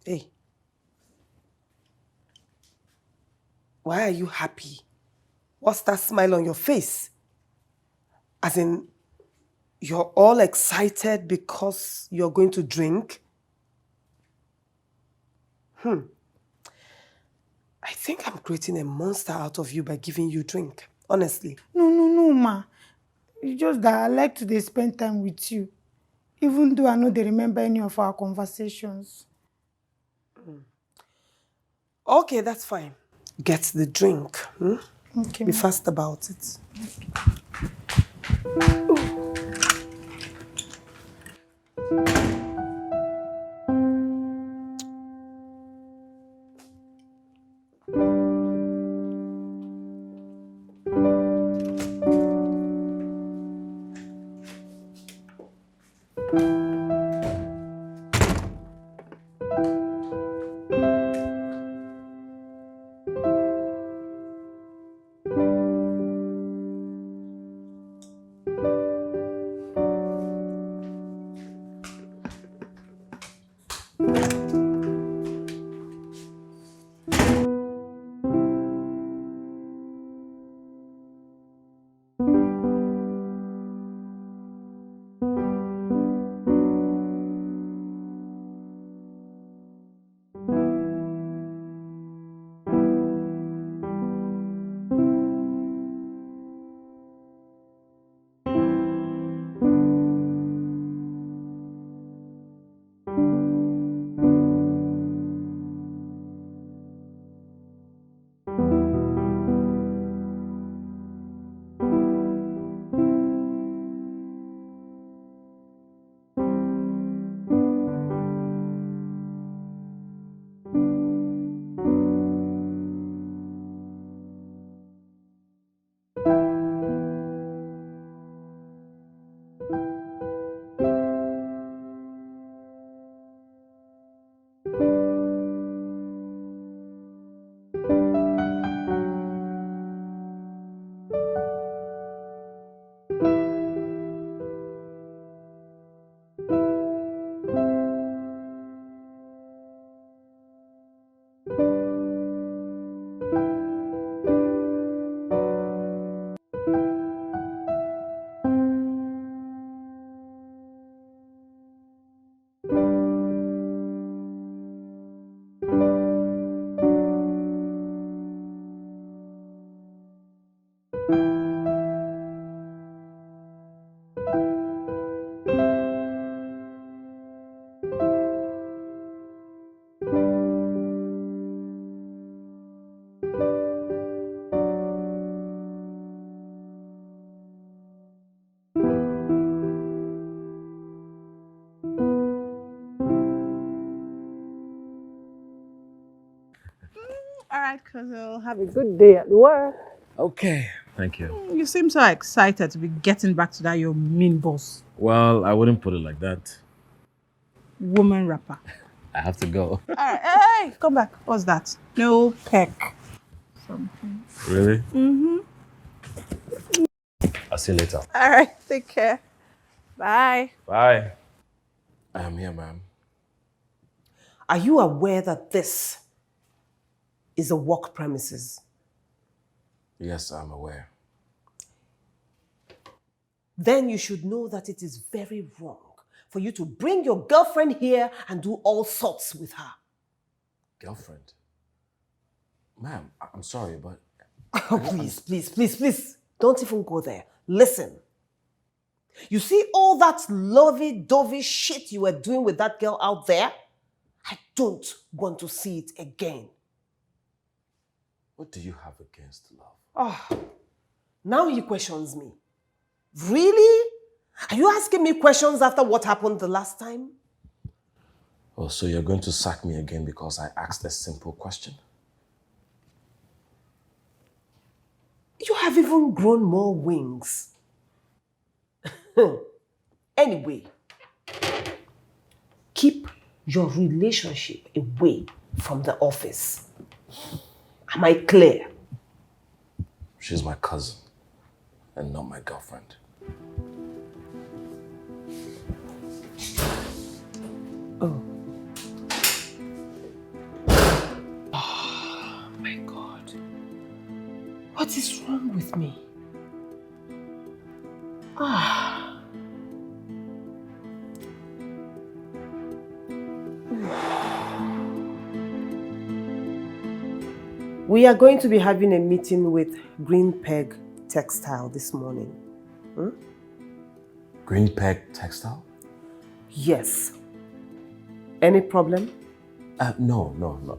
Hey. Why are you happy? What's that smile on your face? As in, you're all excited because you're going to drink? I think I'm creating a monster out of you by giving you drink. Honestly. No, ma. It's just that I like to spend time with you. even though I know they remember any of our conversations. Okay, that's fine. Get the drink. Okay. Be fast about it. All right, Cousin. Have a good day at work. Okay, thank you. You seem so excited to be getting back to that your mean boss. Well, I wouldn't put it like that. Woman rapper. I have to go. All right, hey, come back. What's that? No peck. Something. Really? Mm-hmm. I'll see you later. All right, take care. Bye. Bye. I am here, ma'am. Are you aware that this is a work premises? Yes, I'm aware. Then you should know that it is very wrong for you to bring your girlfriend here and do all sorts with her. Girlfriend? Ma'am, I'm sorry, but... Oh, please. Don't even go there. Listen. You see all that lovey-dovey shit you were doing with that girl out there? I don't want to see it again. What do you have against love? Oh, now he questions me. Really? Are you asking me questions after what happened the last time? Oh, so you're going to sack me again because I asked a simple question? You have even grown more wings. Anyway, keep your relationship away from the office. Am I clear? She's my cousin and not my girlfriend. Oh. Oh my God. What is wrong with me? We are going to be having a meeting with Green Peg Textile this morning. Green Peg Textile? Yes. Any problem? No,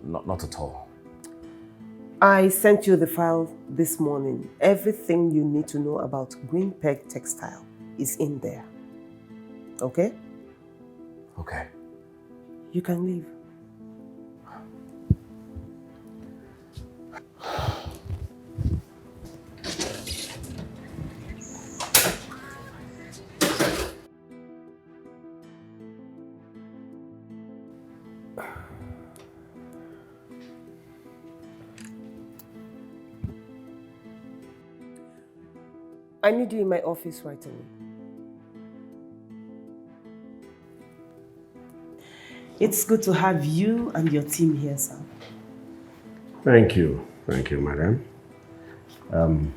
not at all. I sent you the file this morning. Everything you need to know about Green Peg Textile is in there. Okay? Okay. You can leave. I need you in my office right away. It's good to have you and your team here, sir. Thank you, madam. Can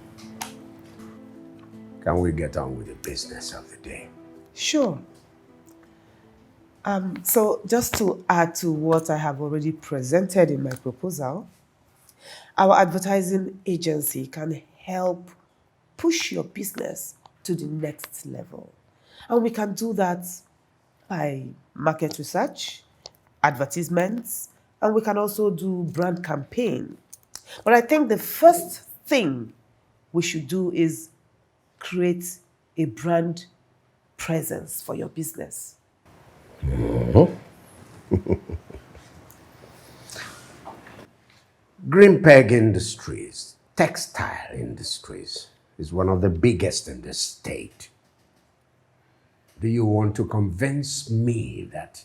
we get on with the business of the day? Sure. So just to add to what I have already presented in my proposal, our advertising agency can help push your business to the next level. And we can do that by market research, advertisements, and we can also do brand campaign. But I think the first thing we should do is create a brand presence for your business. Green Peg Industries, textile industries, is one of the biggest in the state. Do you want to convince me that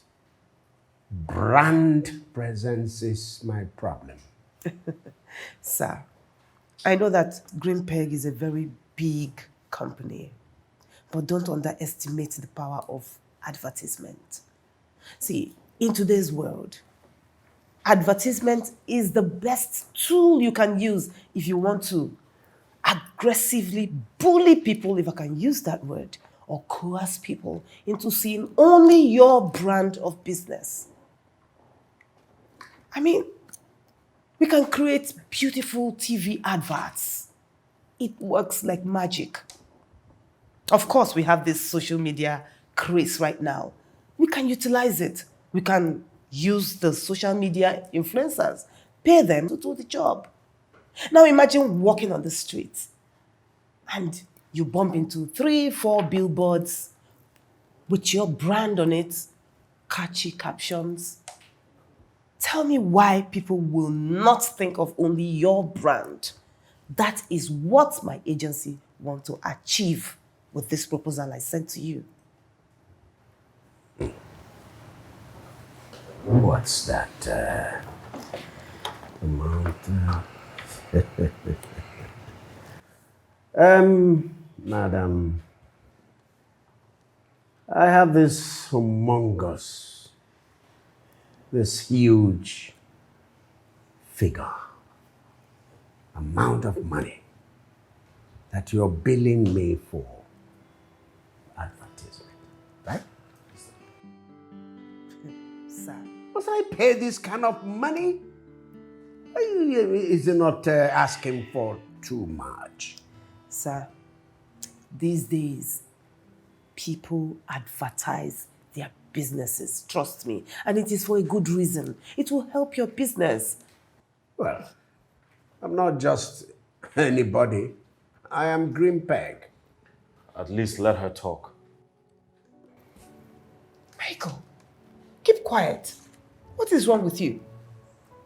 brand presence is my problem? Sir, I know that Green Peg is a very big company, but don't underestimate the power of advertisement. See, in today's world, advertisement is the best tool you can use if you want to aggressively bully people, if I can use that word, or coerce people into seeing only your brand of business. I mean, we can create beautiful TV adverts. It works like magic. Of course, we have this social media craze right now. We can utilize it. We can use the social media influencers, pay them to do the job. Now imagine walking on the street and you bump into 3, 4 billboards with your brand on it, catchy captions. Tell me why people will not think of only your brand. That is what my agency wants to achieve with this proposal I sent to you. What's that amount? Madam, I have this huge figure, amount of money that you're billing me for advertisement, right? Sir, Must I pay this kind of money? Is it not asking for too much? Sir, these days, people advertise their businesses, trust me, and it is for a good reason. It will help your business. Well, I'm not just anybody. I am Green Peg. At least let her talk. Michael, keep quiet. What is wrong with you?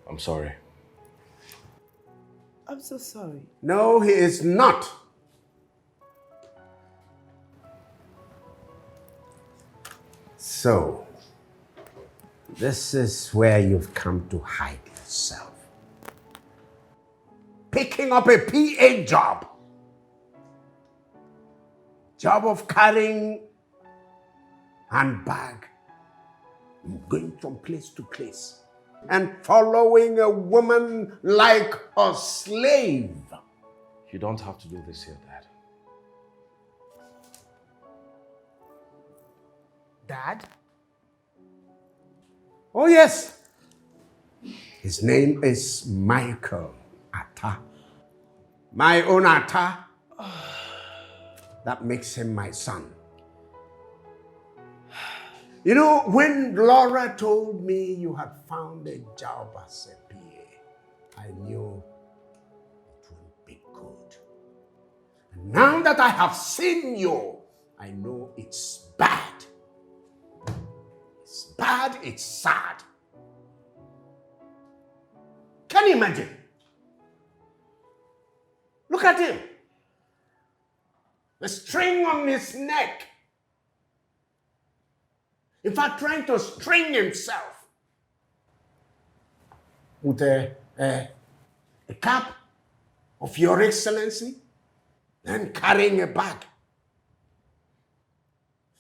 I'm sorry. I'm so sorry. No, he is not. So, this is where you've come to hide yourself. Picking up a PA job. Job of carrying handbag, going from place to place, and following a woman like a slave. You don't have to do this here, Dad. Dad? Oh, yes. His name is Michael Atta. My own Atta. That makes him my son. You know, when Laura told me you had found a job as a PA, I knew it would be good. And now that I have seen you, I know it's bad. It's bad, it's sad. Can you imagine? Look at him. The string on his neck. In fact, trying to string himself with a cap of Your Excellency, and carrying a bag.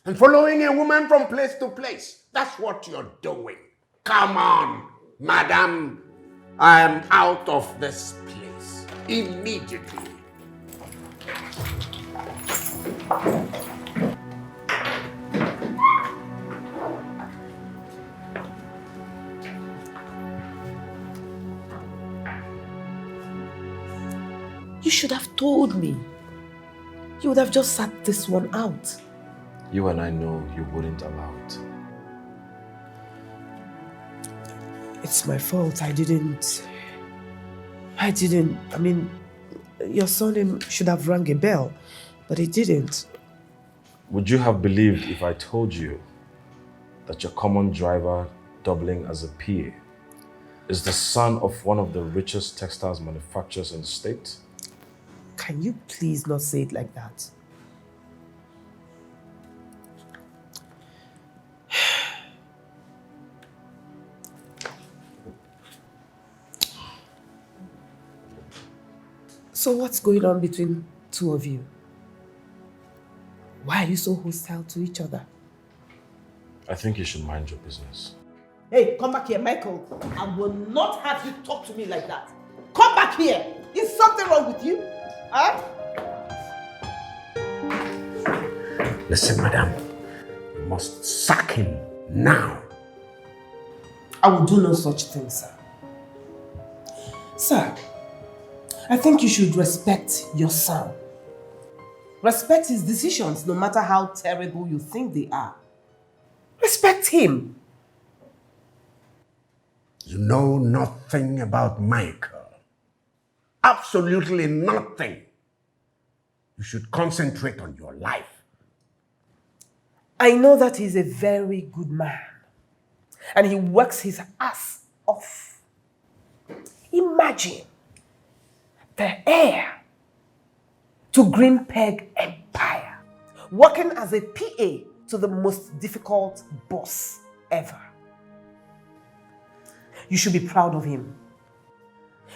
And following a woman from place to place. That's what you're doing. Come on, madam. I am out of this place immediately. You should have told me. You would have just sat this one out. You and I know you wouldn't allow it. It's my fault. I didn't. I mean, your son should have rang a bell, but he didn't. Would you have believed if I told you that your common driver, doubling as a PA, is the son of one of the richest textiles manufacturers in the state? Can you please not say it like that? So what's going on between two of you? Why are you so hostile to each other? I think you should mind your business. Hey, come back here, Michael. I will not have you talk to me like that. Come back here. Is something wrong with you? Huh? Listen, madam. You must sack him now. I will do no such thing, sir. Sir, I think you should respect your son. Respect his decisions, no matter how terrible you think they are. Respect him. You know nothing about Michael. Absolutely nothing. You should concentrate on your life. I know that he's a very good man. And he works his ass off. Imagine the heir to Green Peg Empire, working as a PA to the most difficult boss ever. You should be proud of him.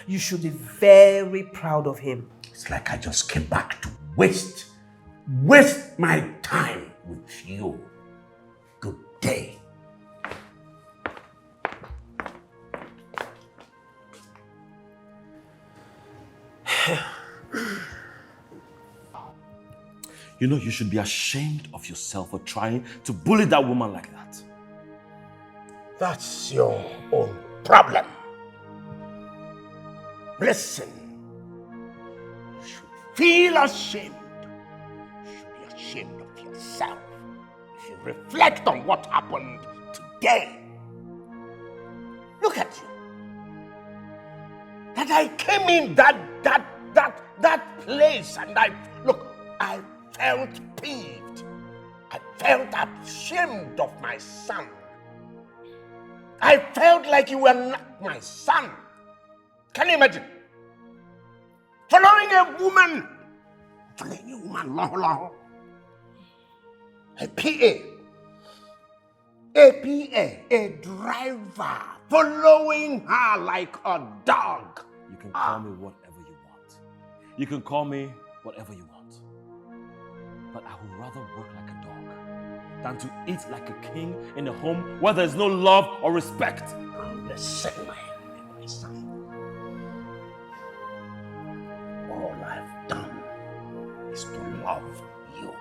You should be very proud of him. It's like I just came back to waste my time with you. Good day. You know, you should be ashamed of yourself for trying to bully that woman like that. That's your own problem. Listen, you should feel ashamed. You should be ashamed of yourself. If you reflect on what happened today, look at you. That I came in that place and I felt peeved. I felt ashamed of my son. I felt like you were not my son. Can you imagine? Following a woman, a driver, following her like a dog. You can call me whatever you want. You can call me whatever you want. But I would rather work like a dog than to eat like a king in a home where there's no love or respect. Listen, my son. All I've done is to love you.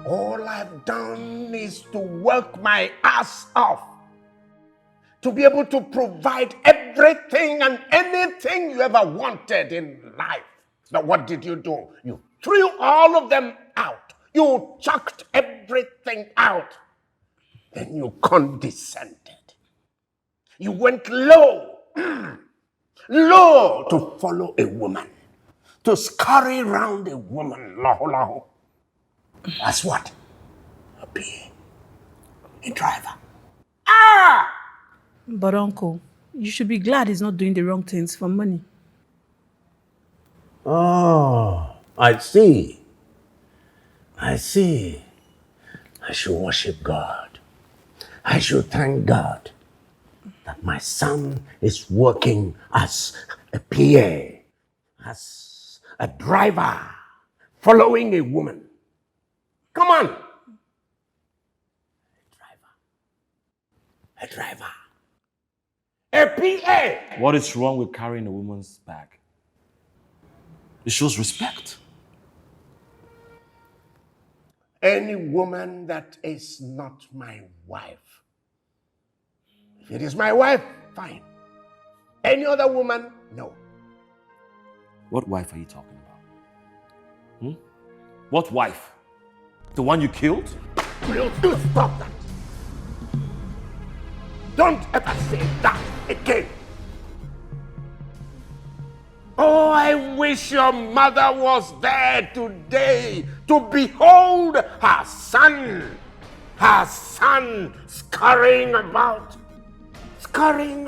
All I've done is to work my ass off to be able to provide everything and anything you ever wanted in life. Now, what did you do? You threw all of them out. You chucked everything out and you condescended. You went low, low to follow a woman, to scurry around a woman, laho. That's what? A PA, a driver. But uncle, you should be glad he's not doing the wrong things for money. Oh, I see. I see. I should worship God. I should thank God that my son is working as a PA, as a driver, following a woman. Come on. A driver. A PA. What is wrong with carrying a woman's bag? It shows respect. Any woman that is not my wife. If it is my wife, fine. Any other woman, no. What wife are you talking about? What wife? The one you killed? Will you stop that? Don't ever say that again. Oh, I wish your mother was there today to behold her son scurrying about, carrying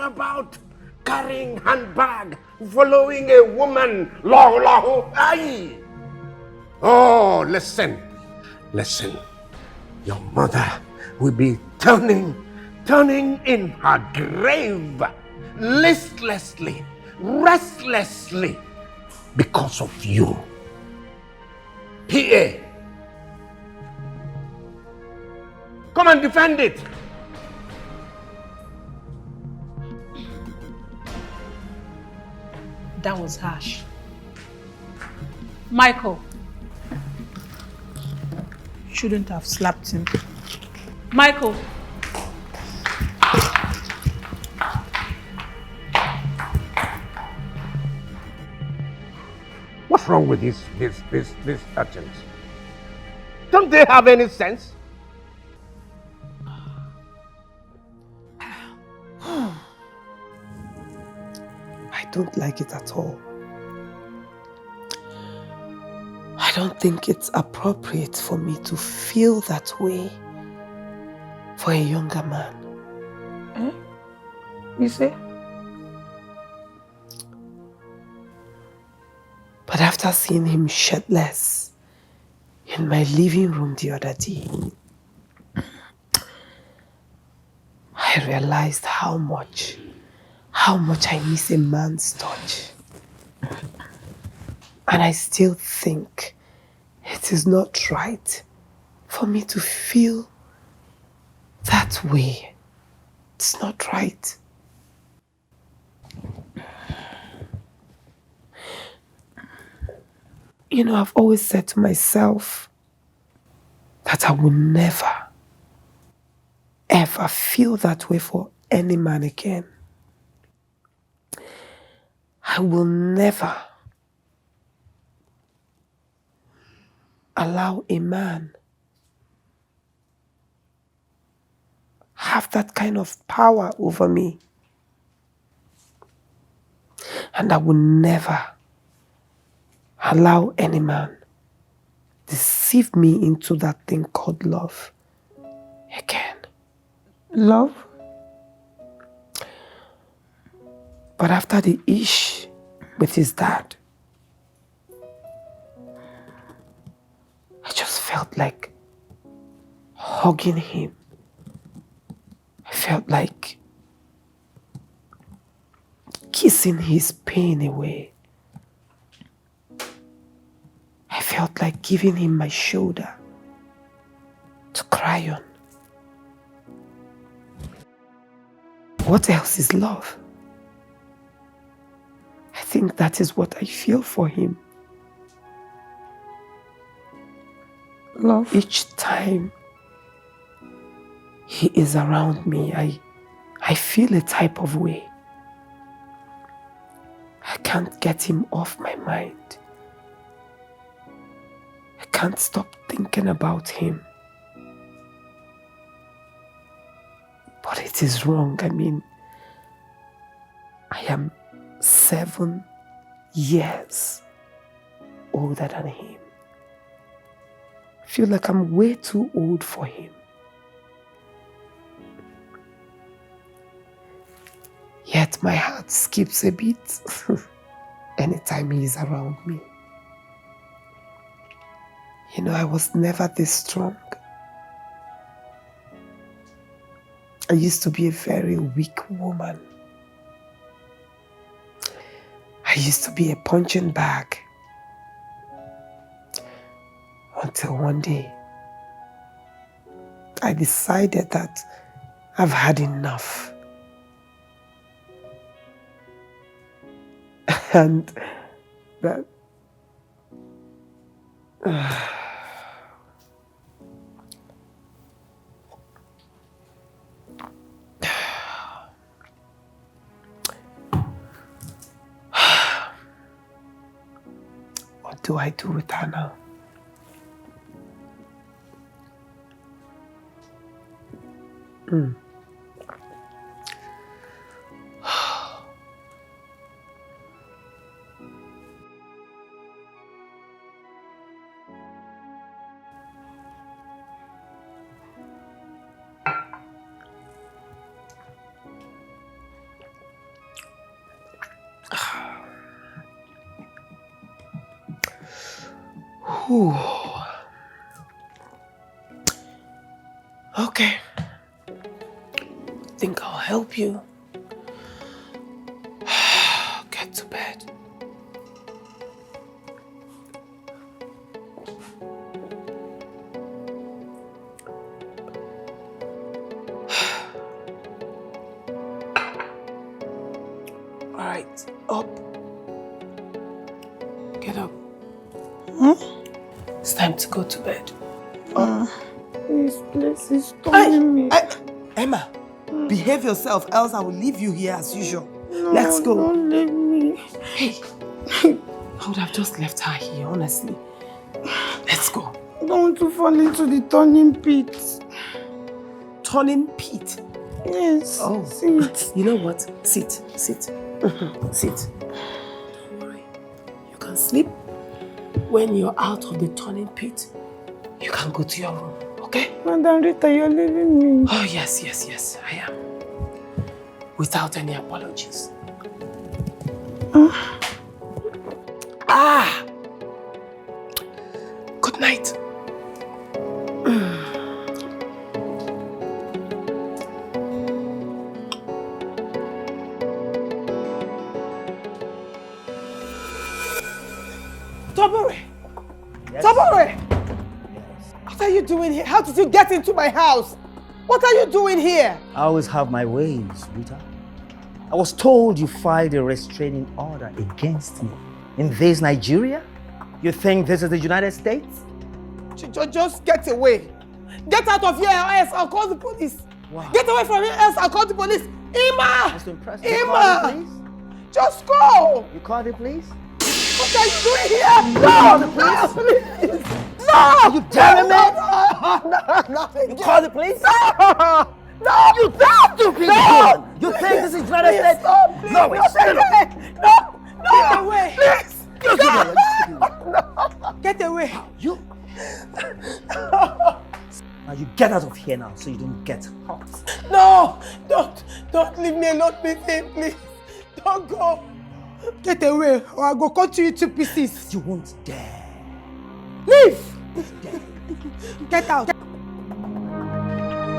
handbag, following a woman, aye. Oh, listen, your mother will be turning in her grave, listlessly, restlessly, because of you. PA, come and defend it. That was harsh. Michael, shouldn't have slapped him. Michael. What's wrong with these urchins? Don't they have any sense? I don't like it at all. I don't think it's appropriate for me to feel that way for a younger man. You say? But after seeing him shirtless in my living room the other day, I realized how much I miss a man's touch. And I still think it is not right for me to feel that way. It's not right. You know, I've always said to myself that I will never, ever feel that way for any man again. I will never allow a man have that kind of power over me. And I will never allow any man deceive me into that thing called love again. Love? But after the ish with his dad, I just felt like hugging him. I felt like kissing his pain away. I felt like giving him my shoulder to cry on. What else is love? I think that is what I feel for him. Love? Each time he is around me, I feel a type of way. I can't get him off my mind. I can't stop thinking about him. But it is wrong. I mean, I am 7 years older than him. I feel like I'm way too old for him. Yet my heart skips a bit anytime he is around me. You know, I was never this strong. I used to be a very weak woman. I used to be a punching bag. Until one day, I decided that I've had enough. And that... What do I do with her now? Ooh. Okay. Think I'll help you. Get to bed. All right, up. Get up. It's time to go to bed. This place is stunning me. Emma, behave yourself, else I will leave you here as usual. No, Let's go. Don't leave me. Hey, I would have just left her here, honestly. Let's go. I don't want to fall into the turning pit. Turning pit? Yes. Oh. Sit. You know what? Sit. Sit. Don't worry. You can sleep. When you're out of the turning pit, you can go to your room, okay? Madam Rita, you're leaving me. Oh, yes, I am. Without any apologies. Good night. Tobore! Yes. Tobore! What are you doing here? How did you get into my house? What are you doing here? I always have my ways, Rita. I was told you filed a restraining order against me in this Nigeria. You think this is the United States? Just get away. Get out of here or else I'll call the police. Wow. Get away from here else I'll call the police. Ima! That's impressive. Ima! Just go! You call the police? What are you doing here? No! Please! No! Are you telling me? No! You call the police? No! You stupid! No! You think this is United States? Stop, please! No, it's No! Get away! Please! No! Get away! You? Now you get out of here now so you don't get hurt. No! Don't leave me alone with him, please! Don't go! Get away or I'll go cut you into pieces. You won't dare. Leave! Get out!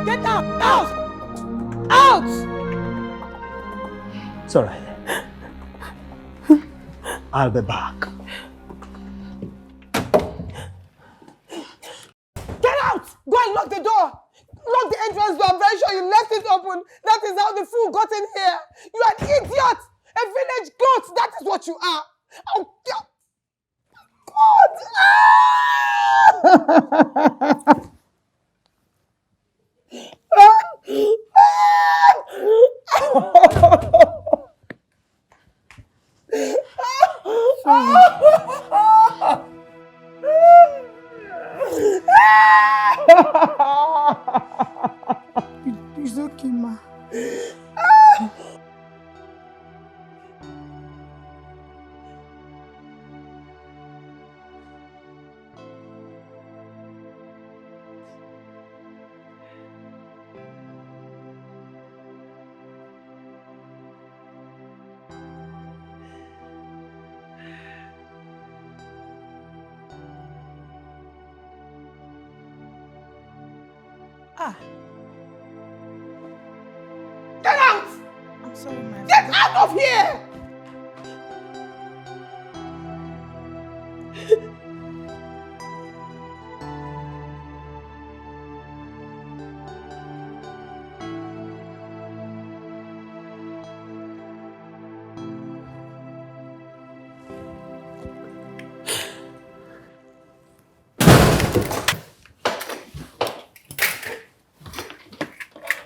Get out! Out! Out! It's all right. I'll be back. Get out! Go and lock the door! Lock the entrance door. I'm very sure you left it open. That is how the fool got in here. You are an idiot! A village goat! That is what you are! Oh, It's okay, ma. Get out! I'm sorry, ma. Get out of here!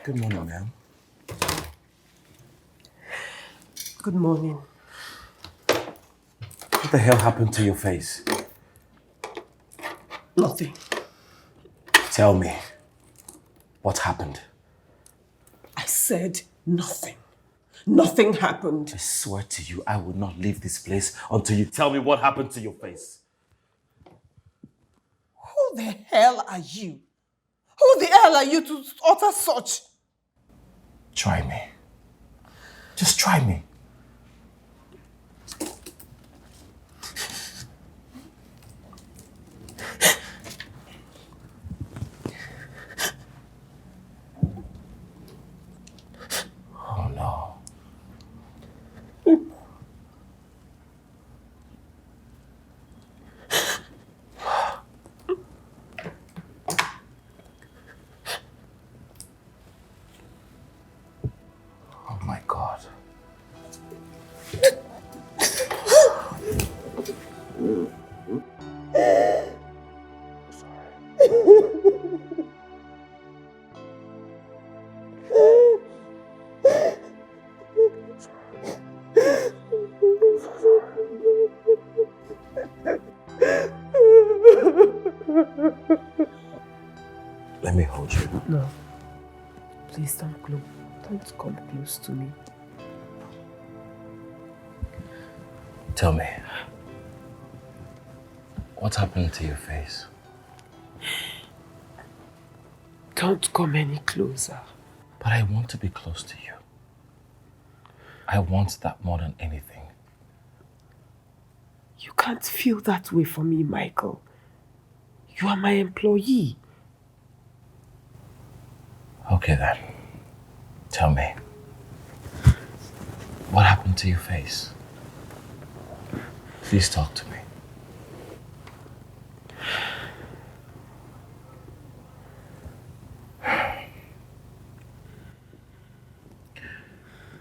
Good morning, ma'am. Good morning. What the hell happened to your face? Nothing. Tell me. What happened? I said nothing. Nothing happened. I swear to you, I will not leave this place until you tell me what happened to your face. Who the hell are you? Who the hell are you to utter such? Try me. Just try me. Oh no. Oh my God. Let me hold you. No. Please don't come close to me. Tell me, what happened to your face? Don't come any closer. But I want to be close to you. I want that more than anything. You can't feel that way for me, Michael. You are my employee. Okay then. Tell me. What happened to your face? Please talk to me.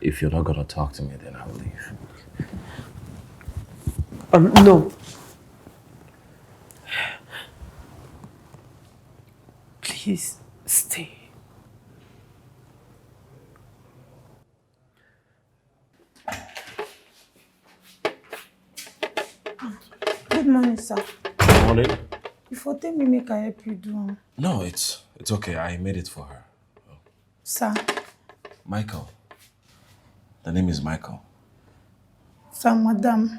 If you're not gonna talk to me, then I'll leave. No. Please, stay. Good morning, sir. Morning. Before tell me make I help you do. No, it's okay. I made it for her. Sir. Michael. The name is Michael. Sir, madam.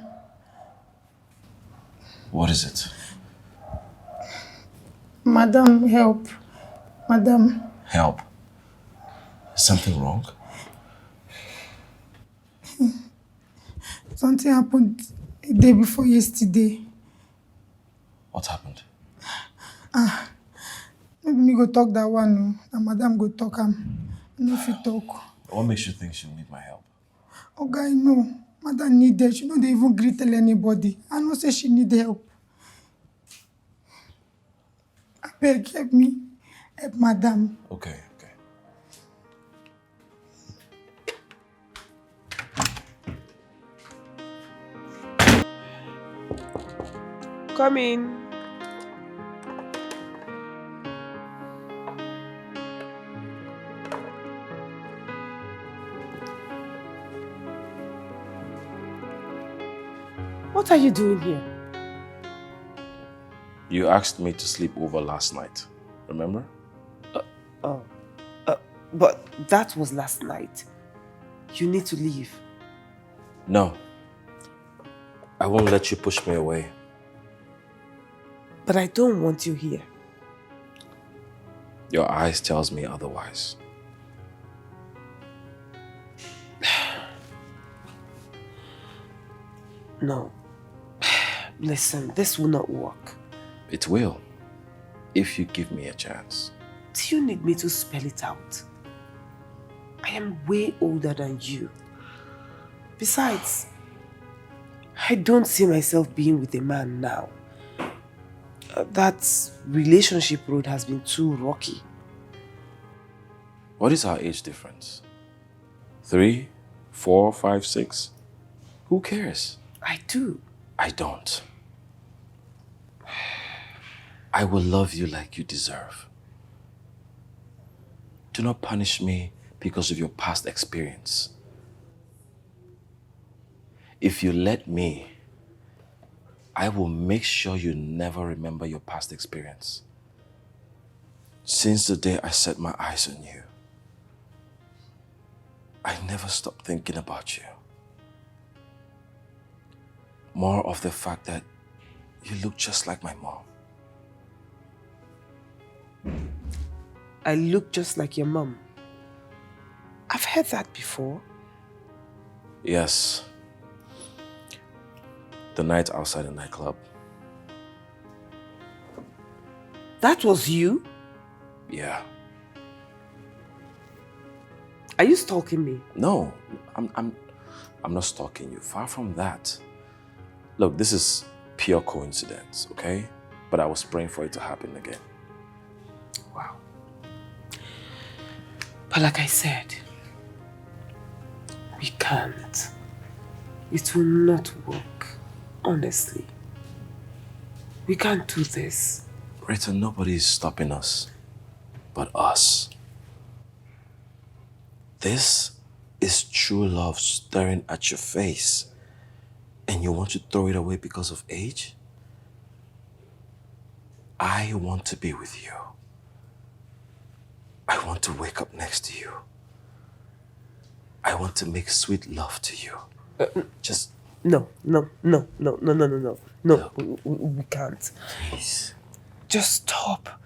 What is it? Madam, help. Madam. Help. Is something wrong? Something happened a day before yesterday. What happened? Maybe me go talk that one, and madam go talk am. No fit talk. What makes you think she'll need my help? Oh, guy, no. Madam need help. She no dey even gree tell anybody. I know say she need help. I beg, help me. Help madam. Okay. Come in. What are you doing here? You asked me to sleep over last night. Remember? But that was last night. You need to leave. No. I won't let you push me away. But I don't want you here. Your eyes tells me otherwise. No. Listen, this will not work. It will, if you give me a chance. Do you need me to spell it out? I am way older than you. Besides, I don't see myself being with a man now. That relationship road has been too rocky. What is our age difference? 3, 4, 5, 6? Who cares? I do. I don't. I will love you like you deserve. Do not punish me because of your past experience. If you let me, I will make sure you never remember your past experience. Since the day I set my eyes on you, I never stopped thinking about you. More of the fact that you look just like my mom. I look just like your mom. I've heard that before. Yes. The night outside the nightclub. That was you? Yeah. Are you stalking me? No, I'm not stalking you. Far from that. Look, this is pure coincidence, okay? But I was praying for it to happen again. Wow. But like I said, we can't. It will not work. Honestly. We can't do this. Rita, nobody is stopping us but us. This is true love staring at your face, and you want to throw it away because of age? I want to be with you. I want to wake up next to you. I want to make sweet love to you. Just... No, we can't. Please. Just stop.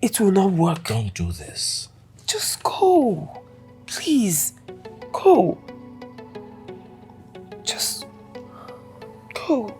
It will not work. Don't do this. Just go. Please, go. Just go.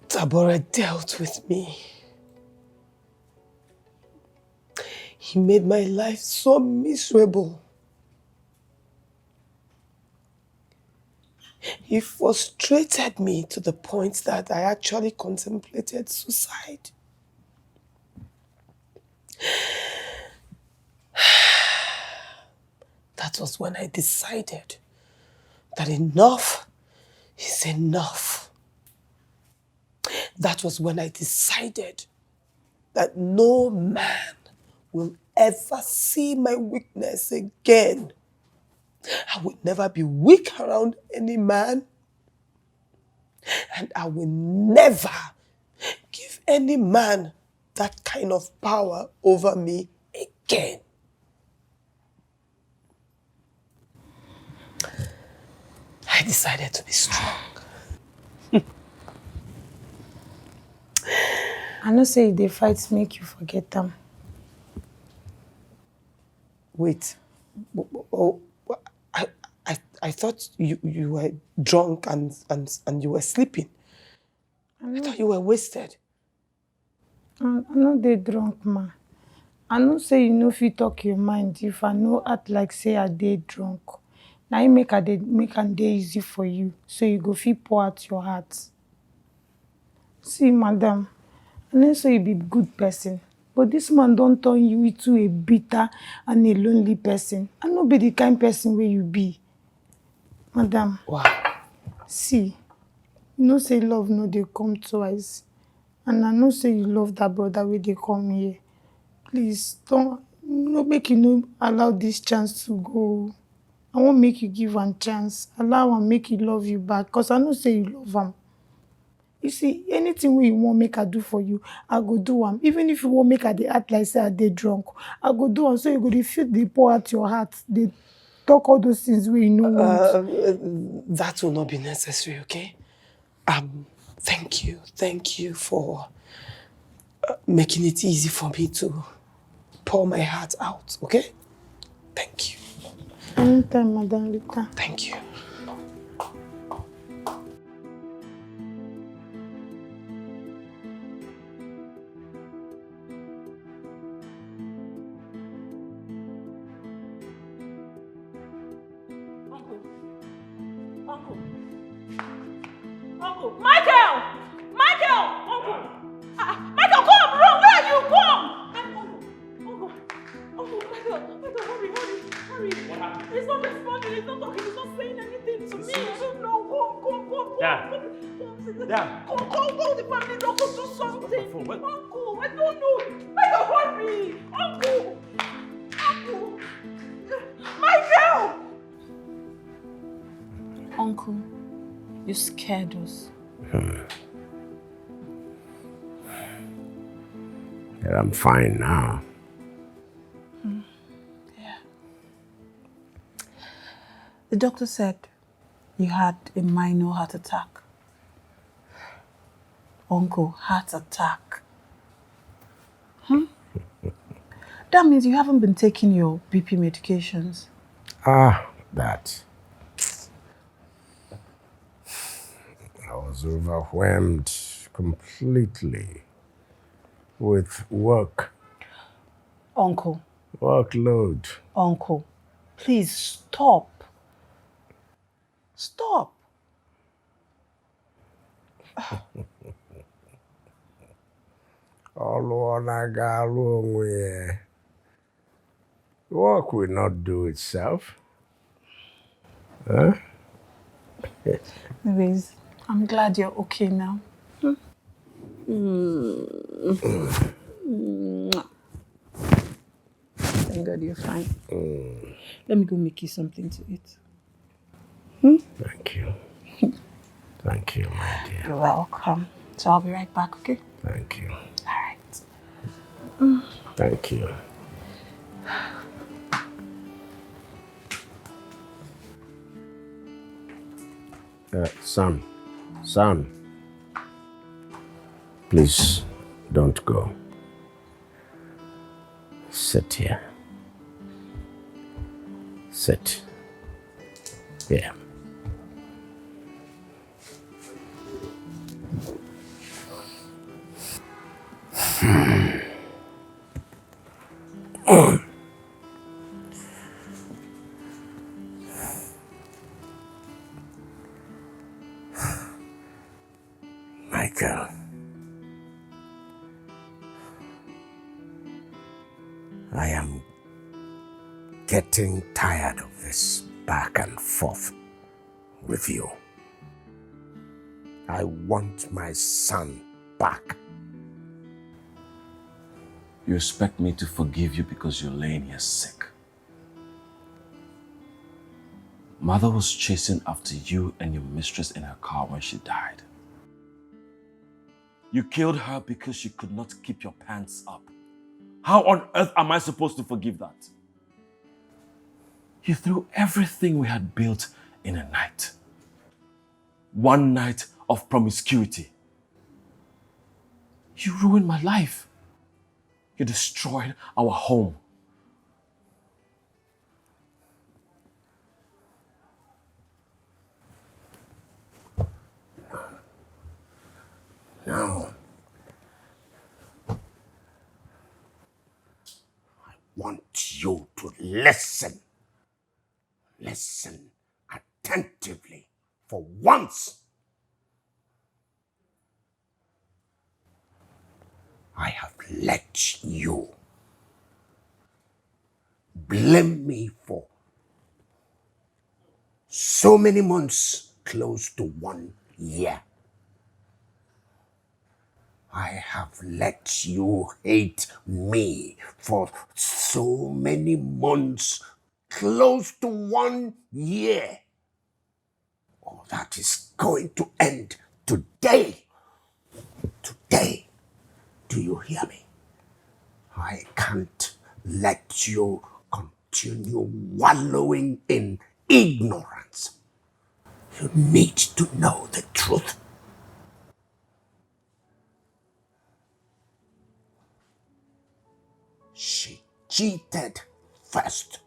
Tabora dealt with me. He made my life so miserable. He frustrated me to the point that I actually contemplated suicide. That was when I decided that enough is enough. That was when I decided that no man will ever see my weakness again. I would never be weak around any man. And I will never give any man that kind of power over me again. I decided to be strong. I know say the fights make you forget them. Wait. Oh, I thought you were drunk and you were sleeping. I thought you were wasted. I'm not the drunk, ma. I know say you no fit talk your mind if I no act like say I dey drunk. Now you make am dey easy for you so you go fit pour out your heart. See, madam, I know say you be good person, but this man don't turn you into a bitter and a lonely person. I no be the kind person where you be. Madam, Wow. see, you know say love no dey come twice. And I know say you love that brother wey dey come here. Please, don't no make you no allow this chance to go. I won't make you give am chance. Allow am make you love you back. Cause I know say you love am. You see, anything wey you want make I do for you, I go do am. Even if you want make I dey act like say I dey drunk, I go do am so you go dey feel dey pour out your heart, dey talk all those things wey you no want. That will not be necessary, okay? Thank you for making it easy for me to pour my heart out, okay? Thank you. Anytime, Madam Rita. Thank you. Uncle! Michael! Michael! Uncle! Michael, come! Run! Where are you? Come! Uncle, Michael, hurry. What happened? He's not responding, he's not talking, he's not saying anything to me. I don't know. Come. Dad. Call the family doctor, do something. What? Uncle, I don't know. Michael, hurry! Uncle! Michael! Uncle, you scared us. Yeah, I'm fine now. Yeah. The doctor said you had a minor heart attack. Uncle, heart attack. That means you haven't been taking your BP medications. That. I was overwhelmed completely with work. Uncle. Workload. Uncle, please stop. Stop. Work will not do itself. Huh? Anyways, I'm glad you're okay now. Thank God you're fine. Let me go make you something to eat. Thank you. Thank you, my dear. You're welcome. So I'll be right back, okay? Thank you. All right. Thank you. Son, please don't go. Sit here. Sit. Here. Michael, I am getting tired of this back and forth with you. I want my son back. You expect me to forgive you because you're laying here sick? Mother was chasing after you and your mistress in her car when she died. You killed her because she could not keep your pants up. How on earth am I supposed to forgive that? You threw everything we had built in a night. One night of promiscuity. You ruined my life. You destroyed our home. No. listen. Listen attentively for once. I have let you blame me for so many months, close to 1 year. I have let you hate me for so many months, close to 1 year. All that is going to end today. Today. Do you hear me? I can't let you continue wallowing in ignorance. You need to know the truth. She cheated first.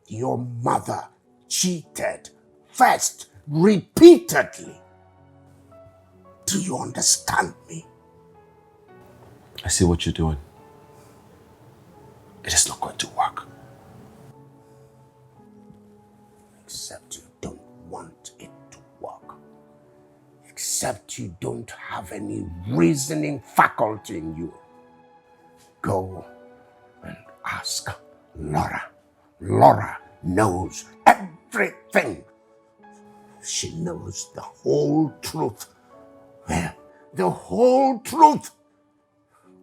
Your mother cheated first, repeatedly. Do you understand me? I see what you're doing. It is not going to work. Except you don't want it to work. Except you don't have any reasoning faculty in you. Go and ask Laura. Laura knows everything. She knows the whole truth. Well, the whole truth.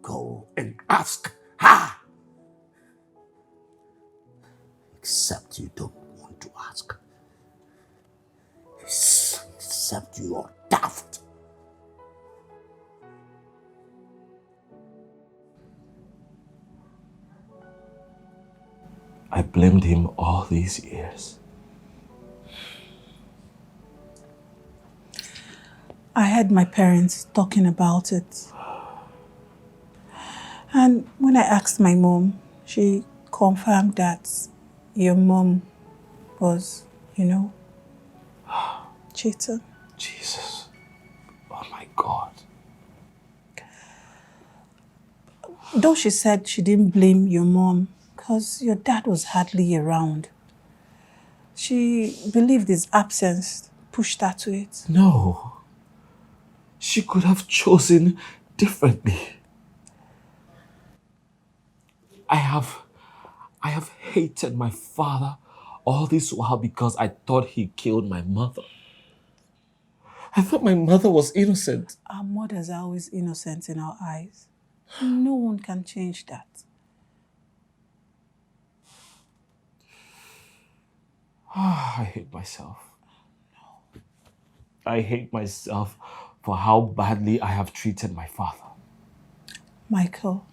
Go and ask her. Except you don't want to ask. Except you are daft. I blamed him all these years. I heard my parents talking about it. And when I asked my mom, she confirmed that your mom was, cheating. Jesus. Oh my God. Though she said she didn't blame your mom because your dad was hardly around. She believed his absence pushed her to it. No. She could have chosen differently. I have hated my father all this while because I thought he killed my mother. I thought my mother was innocent. Our mothers are always innocent in our eyes. No one can change that. I hate myself. I hate myself for how badly I have treated my father. Michael,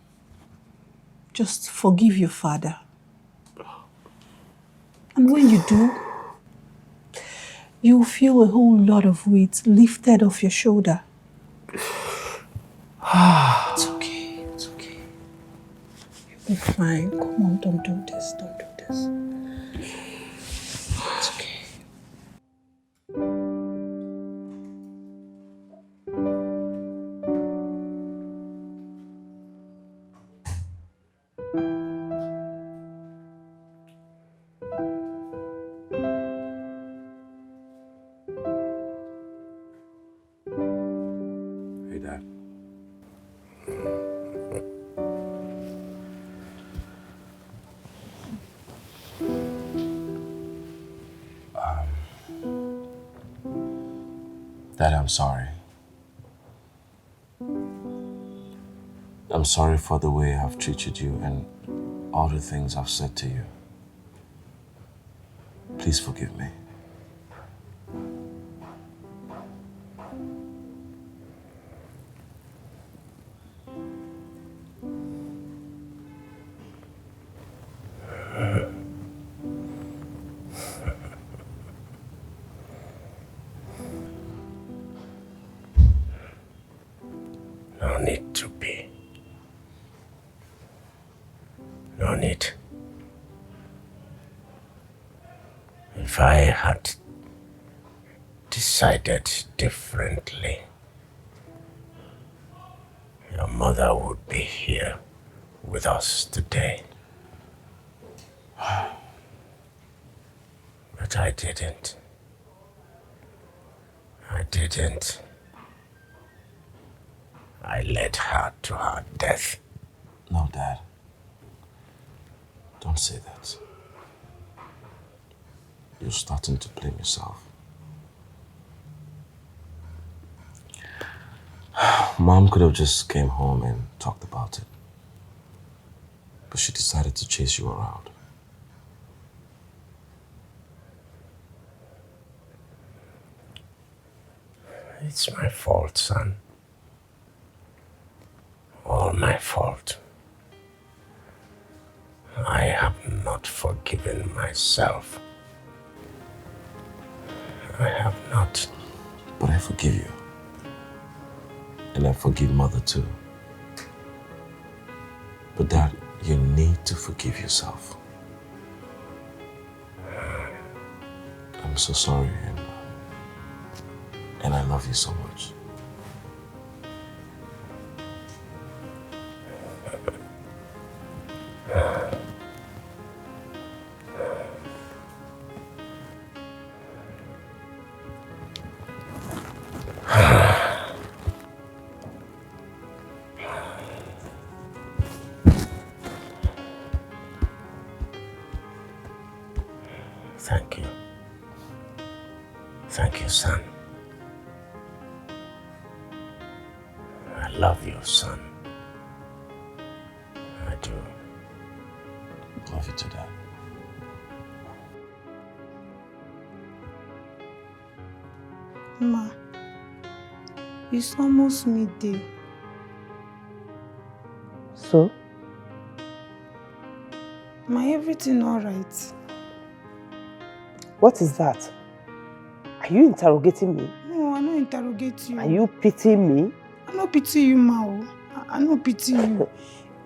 just forgive your father. And when you do, you'll feel a whole lot of weight lifted off your shoulder. It's okay, it's okay. You'll be fine. Come on, don't do this, don't do this. It's okay. Hey, Dad. Dad, I'm sorry. I'm sorry for the way I've treated you and all the things I've said to you. Please forgive me. No need to be. No need. If I had decided differently, your mother would be here with us today. But I didn't. I didn't. I led her to her death. No, Dad. Don't say that. You're starting to blame yourself. Mom could have just came home and talked about it. But she decided to chase you around. It's my fault, son. All my fault. I have not forgiven myself. I have not. But I forgive you. And I forgive Mother too. But Dad, you need to forgive yourself. I'm so sorry, and I love you so much. Thank you. Thank you, son. I love you, son. I do. Love you too, Dad. Ma, it's almost midday. So? Ma, everything alright? What is that? Are you interrogating me? No, I don't interrogate you. Are you pitying me? I no pity you, ma. I no pity you.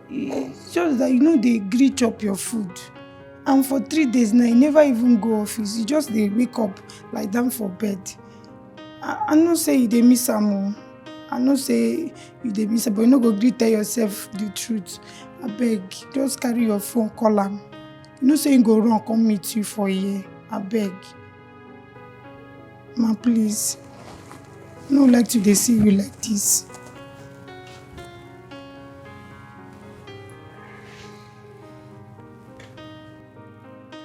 It's just that they gree chop your food. And for 3 days now, you never even go office. You just they wake up, lie down for bed. I no say you dey miss am. I no say you dey miss am, but you no go gree tell yourself the truth. Abeg, just carry your phone, call am. You know say you go run come meet you for here. Abeg. Ma, please. I no like to dey see you like this.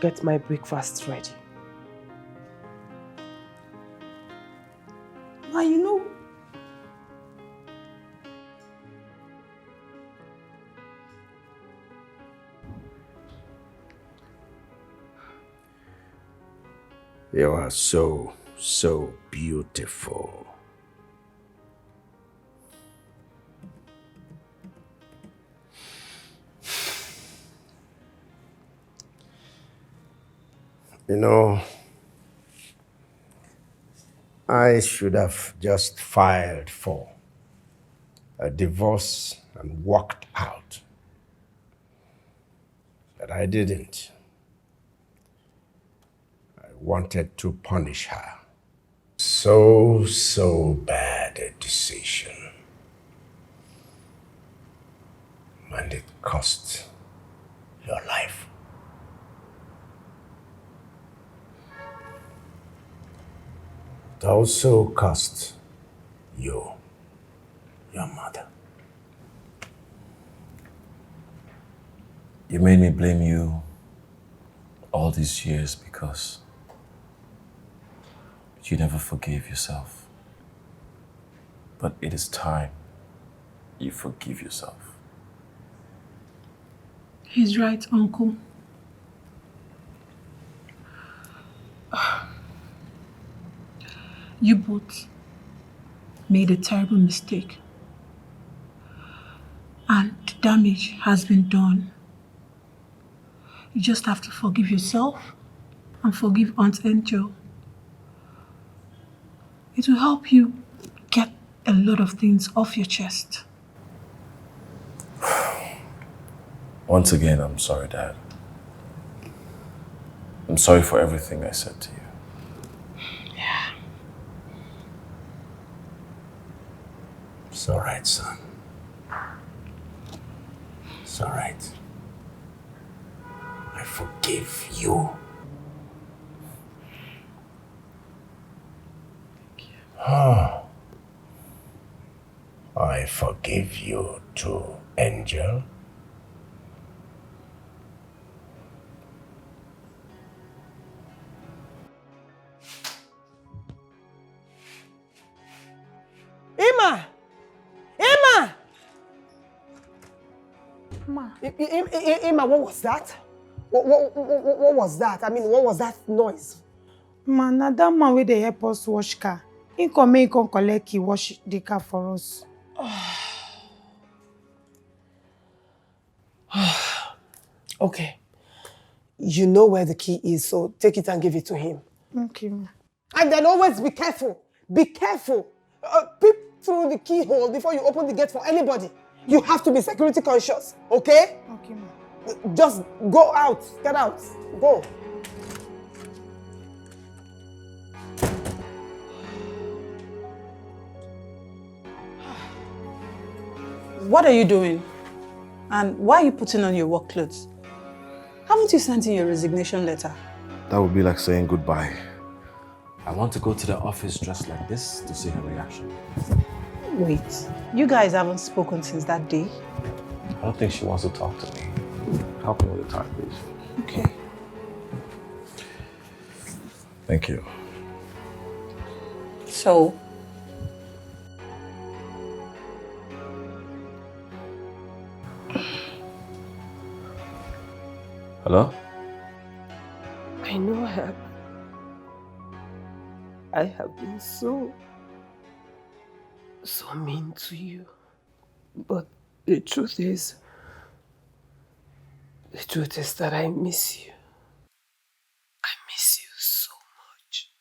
Get my breakfast ready. Ma, you know. You are so, so beautiful. You know, I should have just filed for a divorce and walked out. But I didn't. I wanted to punish her. So, so bad a decision. And it cost your life. It also cost you, your mother. You made me blame you all these years because you never forgave yourself. But it is time you forgive yourself. He's right, Uncle. You both made a terrible mistake. And the damage has been done. You just have to forgive yourself and forgive Aunt Angel. It will help you get a lot of things off your chest. Once again, I'm sorry, Dad. I'm sorry for everything I said to you. Yeah. It's all right, son. It's all right. I forgive you. I forgive you too, Angel. Emma! Emma! Ma. Emma, what was that? What was that? I mean, what was that noise? Ma, na that man wey dey help us wash car. He come make him collect key wash the car for us. Okay. You know where the key is, so take it and give it to him. Okay, ma. And then always be careful. Be careful. Peep through the keyhole before you open the gate for anybody. You have to be security conscious, okay? Okay, ma. Just go out. Get out. Go. What are you doing? And why are you putting on your work clothes? Haven't you sent in your resignation letter? That would be like saying goodbye. I want to go to the office dressed like this to see her reaction. Wait, you guys haven't spoken since that day? I don't think she wants to talk to me. Help me with the time, please. Okay. Thank you. So? Hello? I know I have been so mean to you. But the truth is that I miss you. I miss you so much.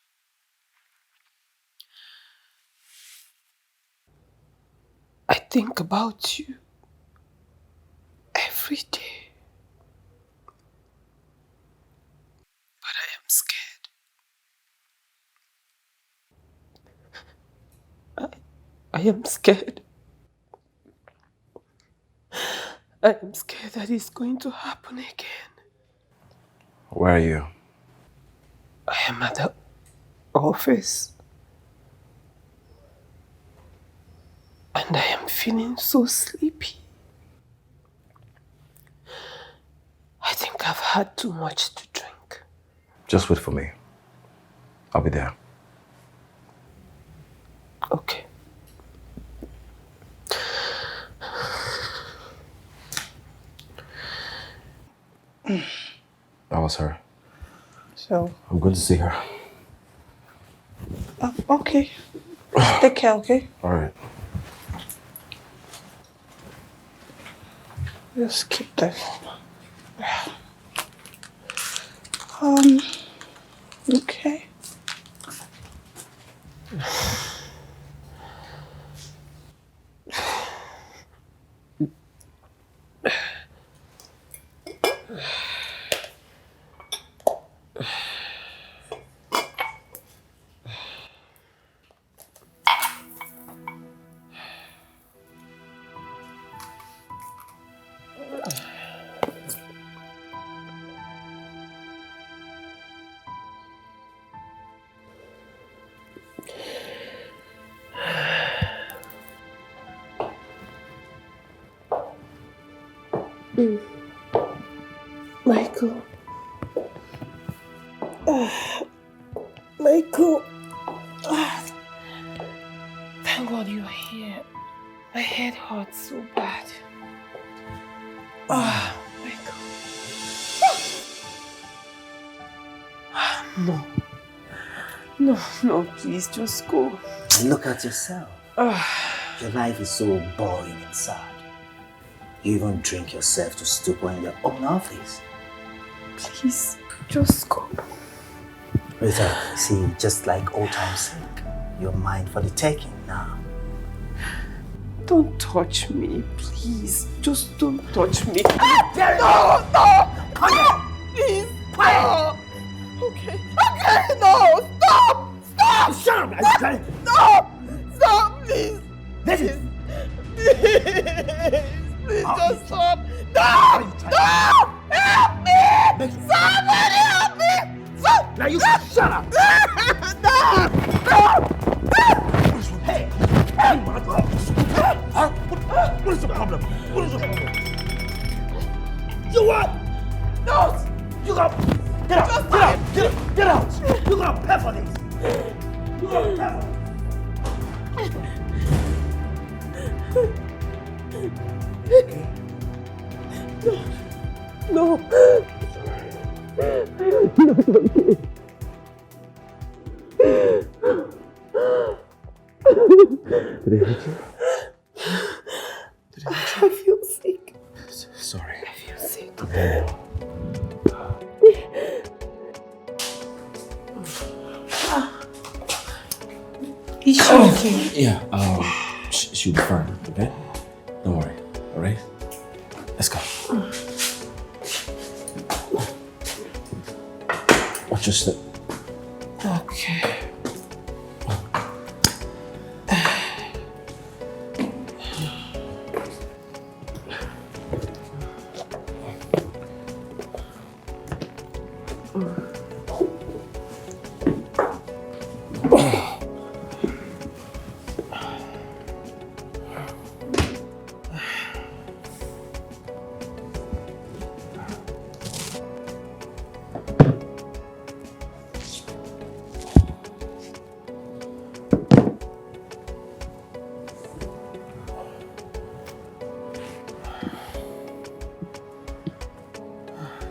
I think about you every day. But I am scared. I am scared. I am scared that it's going to happen again. Where are you? I am at the office. And I am feeling so sleepy. I think I've had too much to drink. Just wait for me. I'll be there. Okay. That was her. So? I'm going to see her. Okay. Take care, okay? All right. Just keep that. Okay. Michael. Michael. Thank God you're here. My head hurts so bad. Michael. No, please, just go. Look at yourself. Your life is so boring and sad. You even drink yourself to stupor in your own office. Please, just go. Rita, see, just like old time's sake, you're mine for the taking now. Don't touch me, please. Just don't touch me. No! Please! No! Okay, no! Stop! Shut up, I said! Stop, please! Listen! Please, just stop! No! Help me! Somebody help me! Now you shut up! No! Did I hit you? I feel sick. Sorry. I feel sick. Is she okay? Yeah, she'll be fine, okay? Don't worry, alright? Let's go. Watch your step. Okay.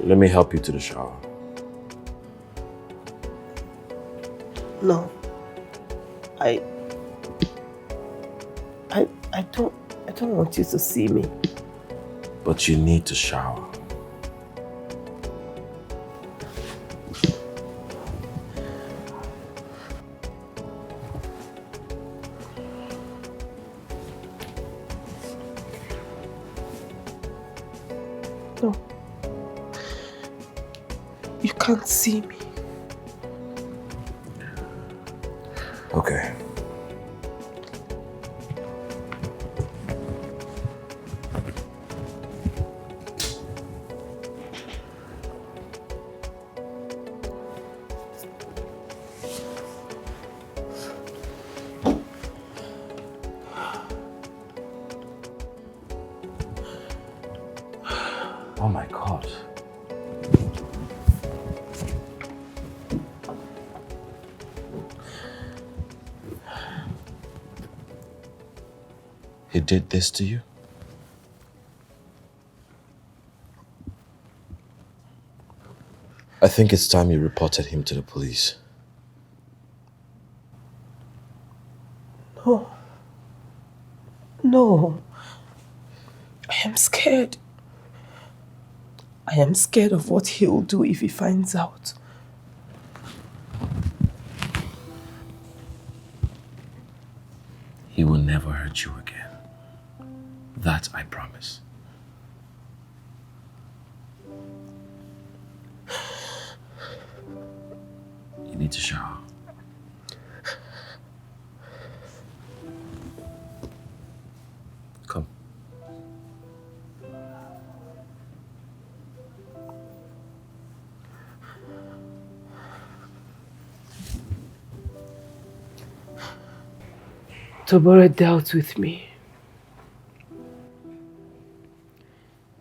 Let me help you to the shower. No. I don't want you to see me. But you need to shower. No. You can't see me. Okay. Oh my God. He did this to you? I think it's time you reported him to the police. No. No. I am scared. I am scared of what he'll do if he finds out. He will never hurt you again. That I promise. You need to shower. Come. Tobore dealt with me.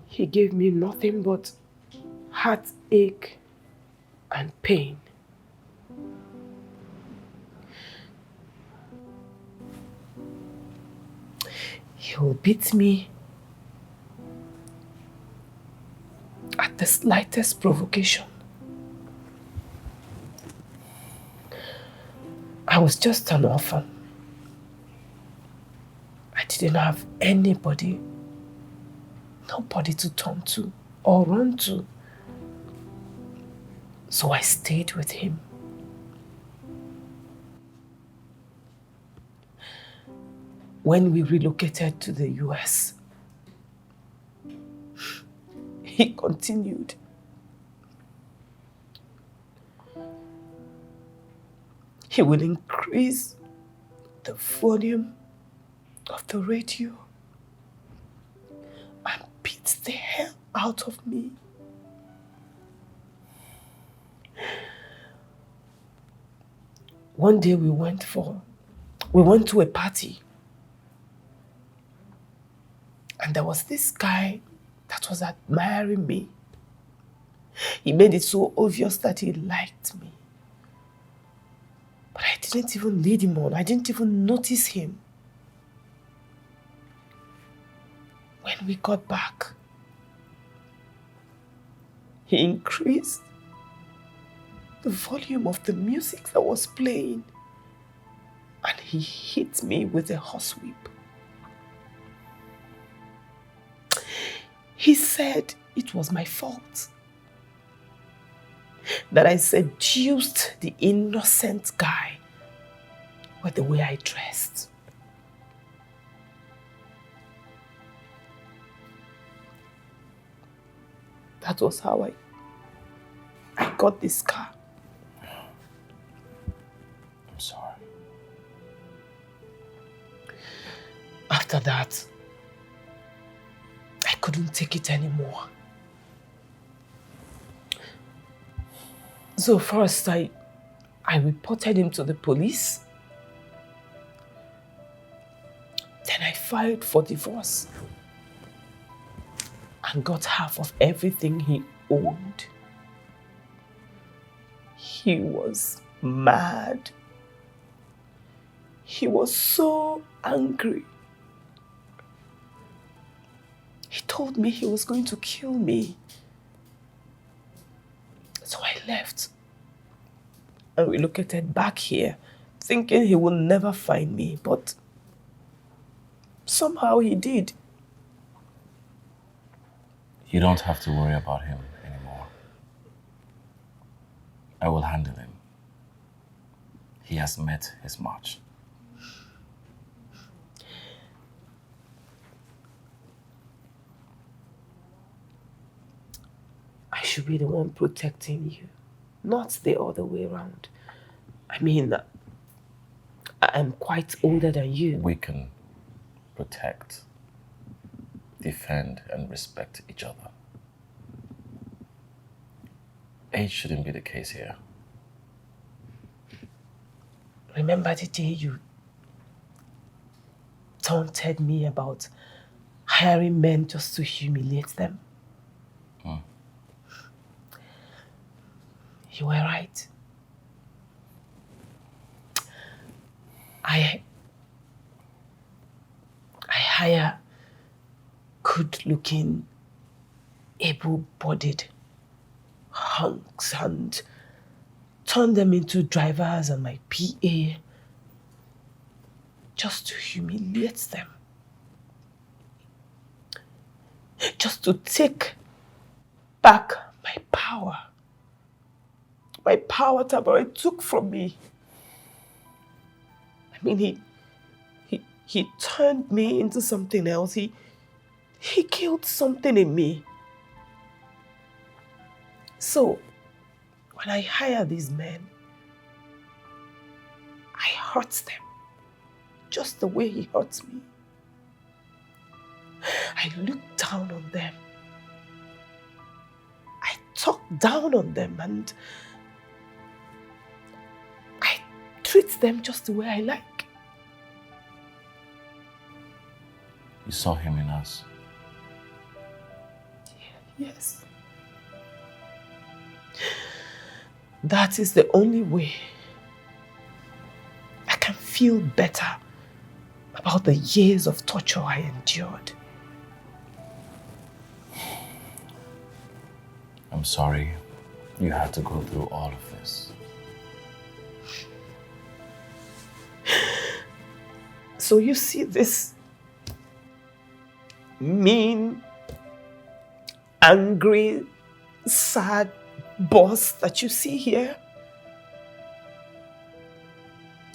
He gave me nothing but heartache and pain. He will beat me at the slightest provocation. I was just an orphan. I didn't have anybody, nobody to turn to or run to. So I stayed with him. When we relocated to the US, he continued. He will increase the volume of the radio and beat the hell out of me. One day we went to a party, and there was this guy that was admiring me. He made it so obvious that he liked me. But I didn't even lead him on. I didn't even notice him. When we got back, he increased the volume of the music that was playing, and he hit me with a horsewhip. He said it was my fault, that I seduced the innocent guy with the way I dressed. That was how I got this car. I'm sorry. After that, I couldn't take it anymore. So first I reported him to the police. Then I filed for divorce and got half of everything he owned. He was mad. He was so angry. He told me he was going to kill me. So I left and relocated back here, thinking he will never find me, but somehow he did. You don't have to worry about him anymore. I will handle him. He has met his match. I should be the one protecting you, not the other way around. I mean, I'm quite older than you. We can protect, defend, and respect each other. Age shouldn't be the case here. Remember the day you taunted me about hiring men just to humiliate them? You were right. I hire good-looking, able-bodied hunks and turn them into drivers and my PA just to humiliate them. Just to take back my power. My power Tabore took from me. I mean, he turned me into something else. He killed something in me. So, when I hire these men, I hurt them just the way he hurts me. I look down on them. I talk down on them and I treat them just the way I like. You saw him in us. Yes. That is the only way I can feel better about the years of torture I endured. I'm sorry you had to go through all of this. So you see this mean, angry, sad boss that you see here?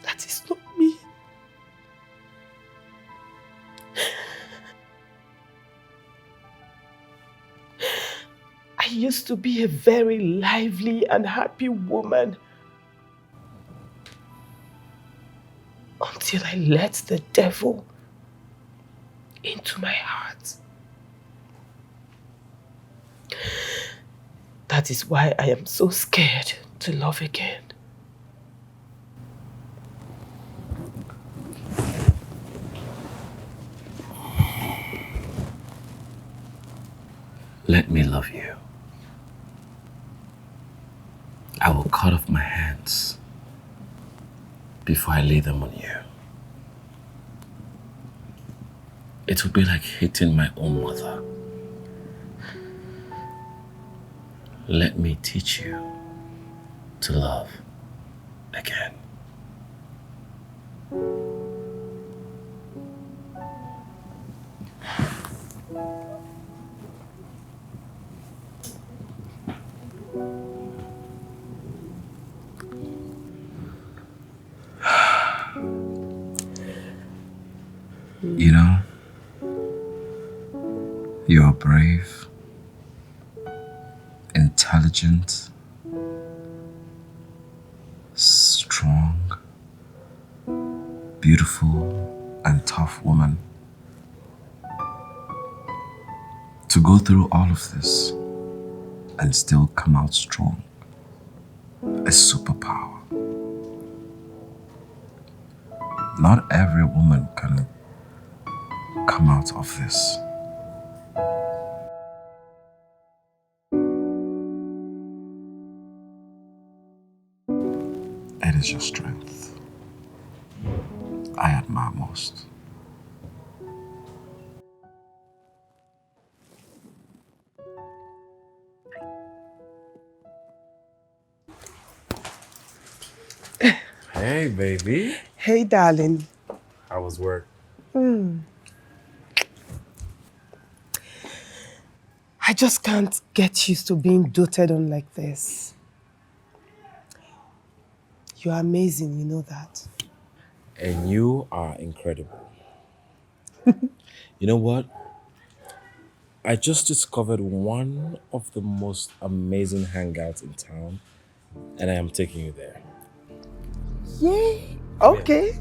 That is not me. I used to be a very lively and happy woman until I let the devil into my heart. That is why I am so scared to love again. Let me love you. I will cut off my hands before I lay them on you. It would be like hitting my own mother. Let me teach you to love again. You know, you're brave, intelligent, strong, beautiful, and tough woman. To go through all of this and still come out strong. A superpower. Not every woman can come out of this. It is your strength I admire most. Hey, baby. Hey, darling. How was work? I just can't get used to being doted on like this. You're amazing, you know that. And you are incredible. You know what? I just discovered one of the most amazing hangouts in town, and I am taking you there. Yay! Okay.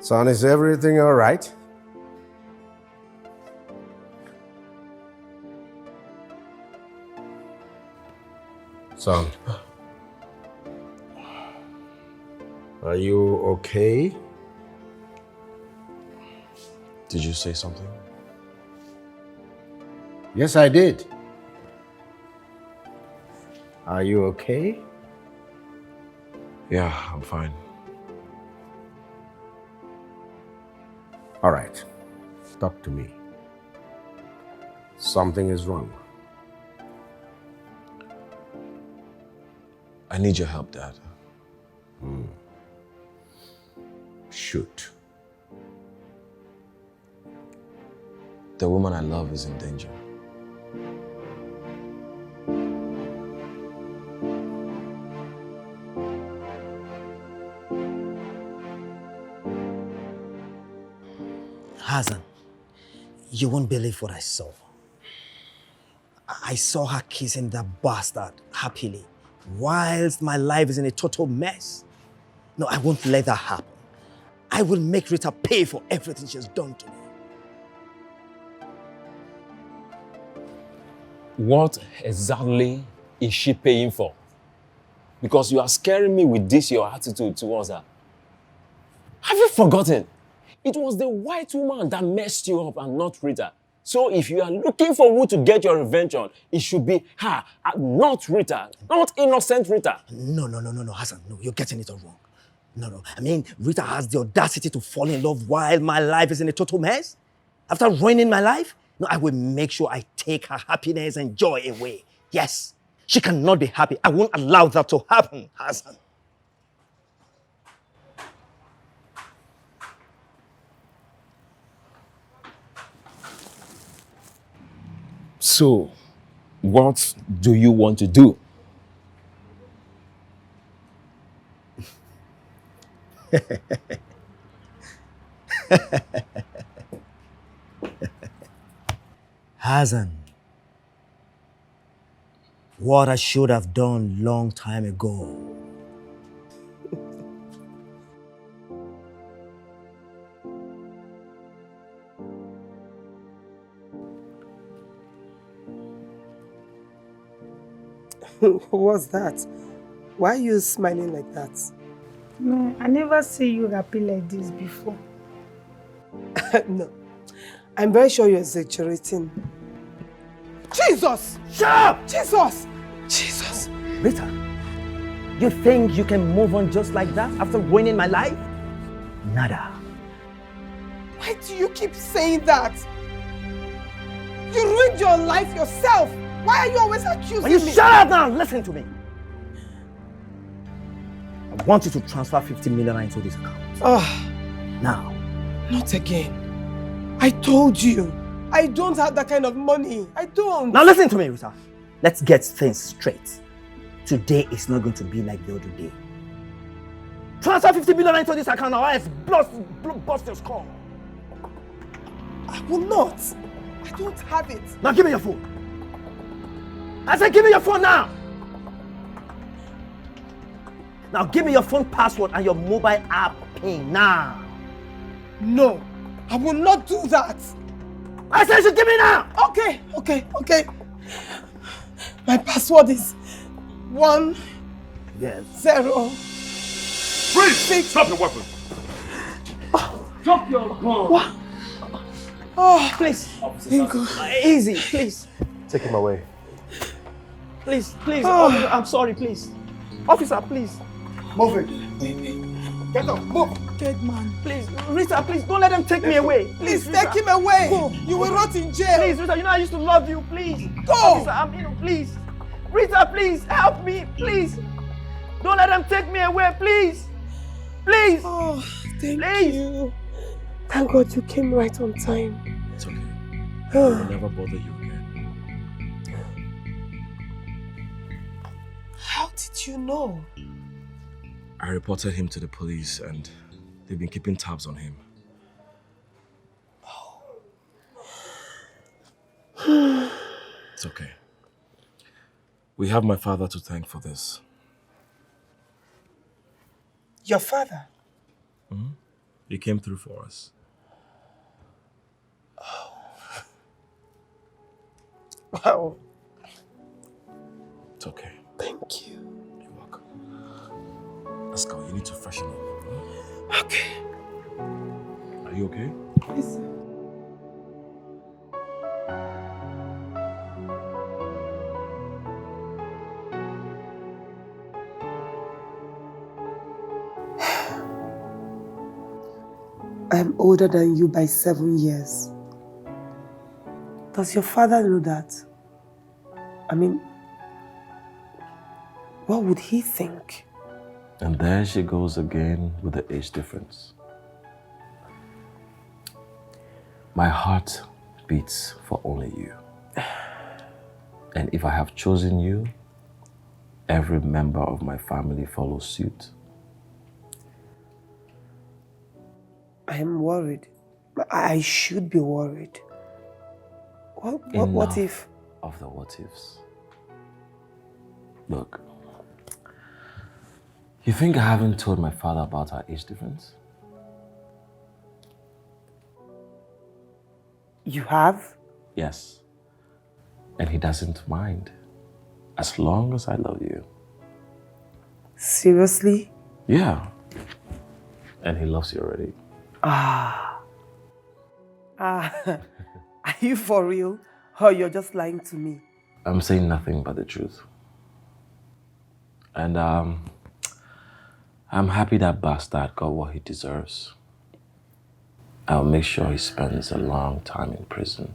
Son, is everything all right? Son, are you okay? Did you say something? Yes, I did. Are you okay? Yeah, I'm fine. All right. Talk to me. Something is wrong. I need your help, Dad. Shoot. The woman I love is in danger. Hassan, you won't believe what I saw. I saw her kissing that bastard happily, whilst my life is in a total mess. No, I won't let that happen. I will make Rita pay for everything she has done to me. What exactly is she paying for? Because you are scaring me with this, your attitude towards her. Have you forgotten? It was the white woman that messed you up and not Rita. So if you are looking for who to get your revenge on, it should be her, not Rita, not innocent Rita. No, Hassan, no, you're getting it all wrong. No. I mean, Rita has the audacity to fall in love while my life is in a total mess? After ruining my life? No, I will make sure I take her happiness and joy away. Yes, she cannot be happy. I won't allow that to happen, Hassan. So, what do you want to do? Hassan, what I should have done long time ago. What's that? Why are you smiling like that? No, I never see you happy like this before. No. I'm very sure you're exaggerating. Jesus! Shut up! Jesus! Jesus! Rita, you think you can move on just like that after ruining my life? Nada. Why do you keep saying that? You ruined your life yourself. Why are you always accusing Will you me? shut up now? Listen to me. I want you to transfer 50 million into this account. Now. Not again. I told you. I don't have that kind of money. I don't. Now listen to me, Rita. Let's get things straight. Today is not going to be like the other day. Transfer 50 million into this account or else bust your skull. I will not. I don't have it. Now give me your phone. I said give me your phone now. Now give me your phone password and your mobile app pin now. No, I will not do that. I said you should give me now. Okay. My password is 1 Yes. 0. Freeze! Stop your weapon. Drop your gun. What? Oh, please. Thank God. Easy, please. Take him away. Please. Oh. Officer, I'm sorry, please. Officer, please. Move it. Get up, move. Dead man. Please, Rita, please don't let them take me away. Please Rita. take him away. Go. You will rot in jail. Please, Rita, you know I used to love you. Please. Go. Officer, please. Rita, please, help me, please. Don't let them take me away, please. Please. Oh, thank Please. you. Thank God you came right on time. It's okay. I will never bother you again. How did you know? I reported him to the police and they've been keeping tabs on him. It's okay. We have my father to thank for this. Your father? He came through for us. Wow. It's okay. Thank you. You're welcome. Let's go. You need to freshen up. Okay. Are you okay? Yes. I'm older than you by 7 years. Does your father know that? I mean, what would he think? And there she goes again with the age difference. My heart beats for only you. And if I have chosen you, every member of my family follows suit. I am worried. I should be worried. What if? Of the what ifs. Look, you think I haven't told my father about our age difference? You have? Yes. And he doesn't mind, as long as I love you. Seriously? Yeah. And he loves you already. Are you for real? Or you're just lying to me? I'm saying nothing but the truth. And I'm happy that bastard got what he deserves. I'll make sure he spends a long time in prison.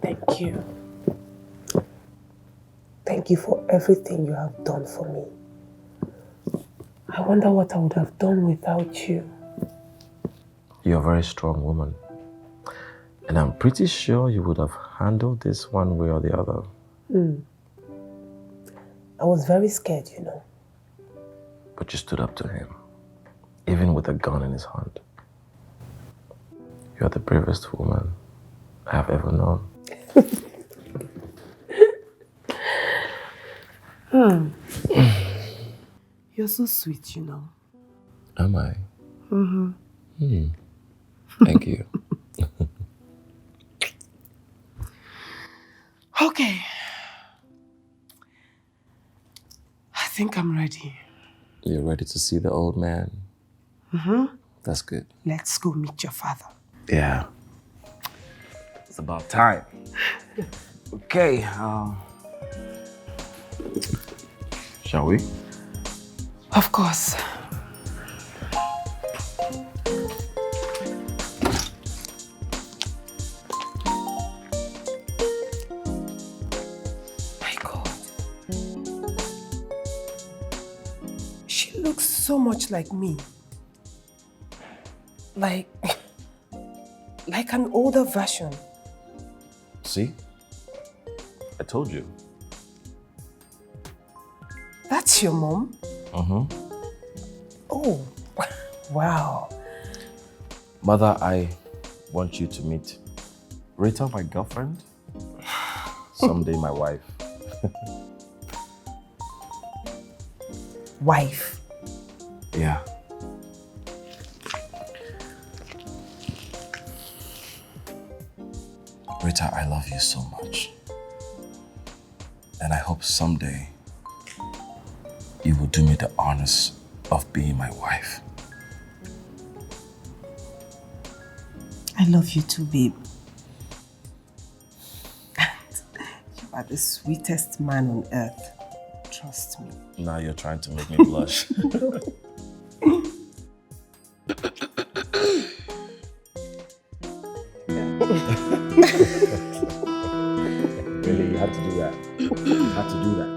Thank you. Thank you for everything you have done for me. I wonder what I would have done without you. You're a very strong woman. And I'm pretty sure you would have handled this one way or the other. I was very scared, you know. But you stood up to him, even with a gun in his hand. You're the bravest woman I have ever known. You're so sweet, you know. Am I? Thank you. Okay. I think I'm ready. You're ready to see the old man? Mm-hmm. That's good. Let's go meet your father. Yeah. It's about time. Okay. Shall we? Of course. My God. She looks so much like me. Like an older version. See? I told you. That's your mom? Mm-hmm. Oh, wow. Mother, I want you to meet Rita, my girlfriend. Someday my wife. Wife? Yeah. Rita, I love you so much. And I hope someday you will do me the honors of being my wife. I love you too, babe. You are the sweetest man on earth. Trust me. Now you're trying to make me blush. Really, you had to do that. You had to do that.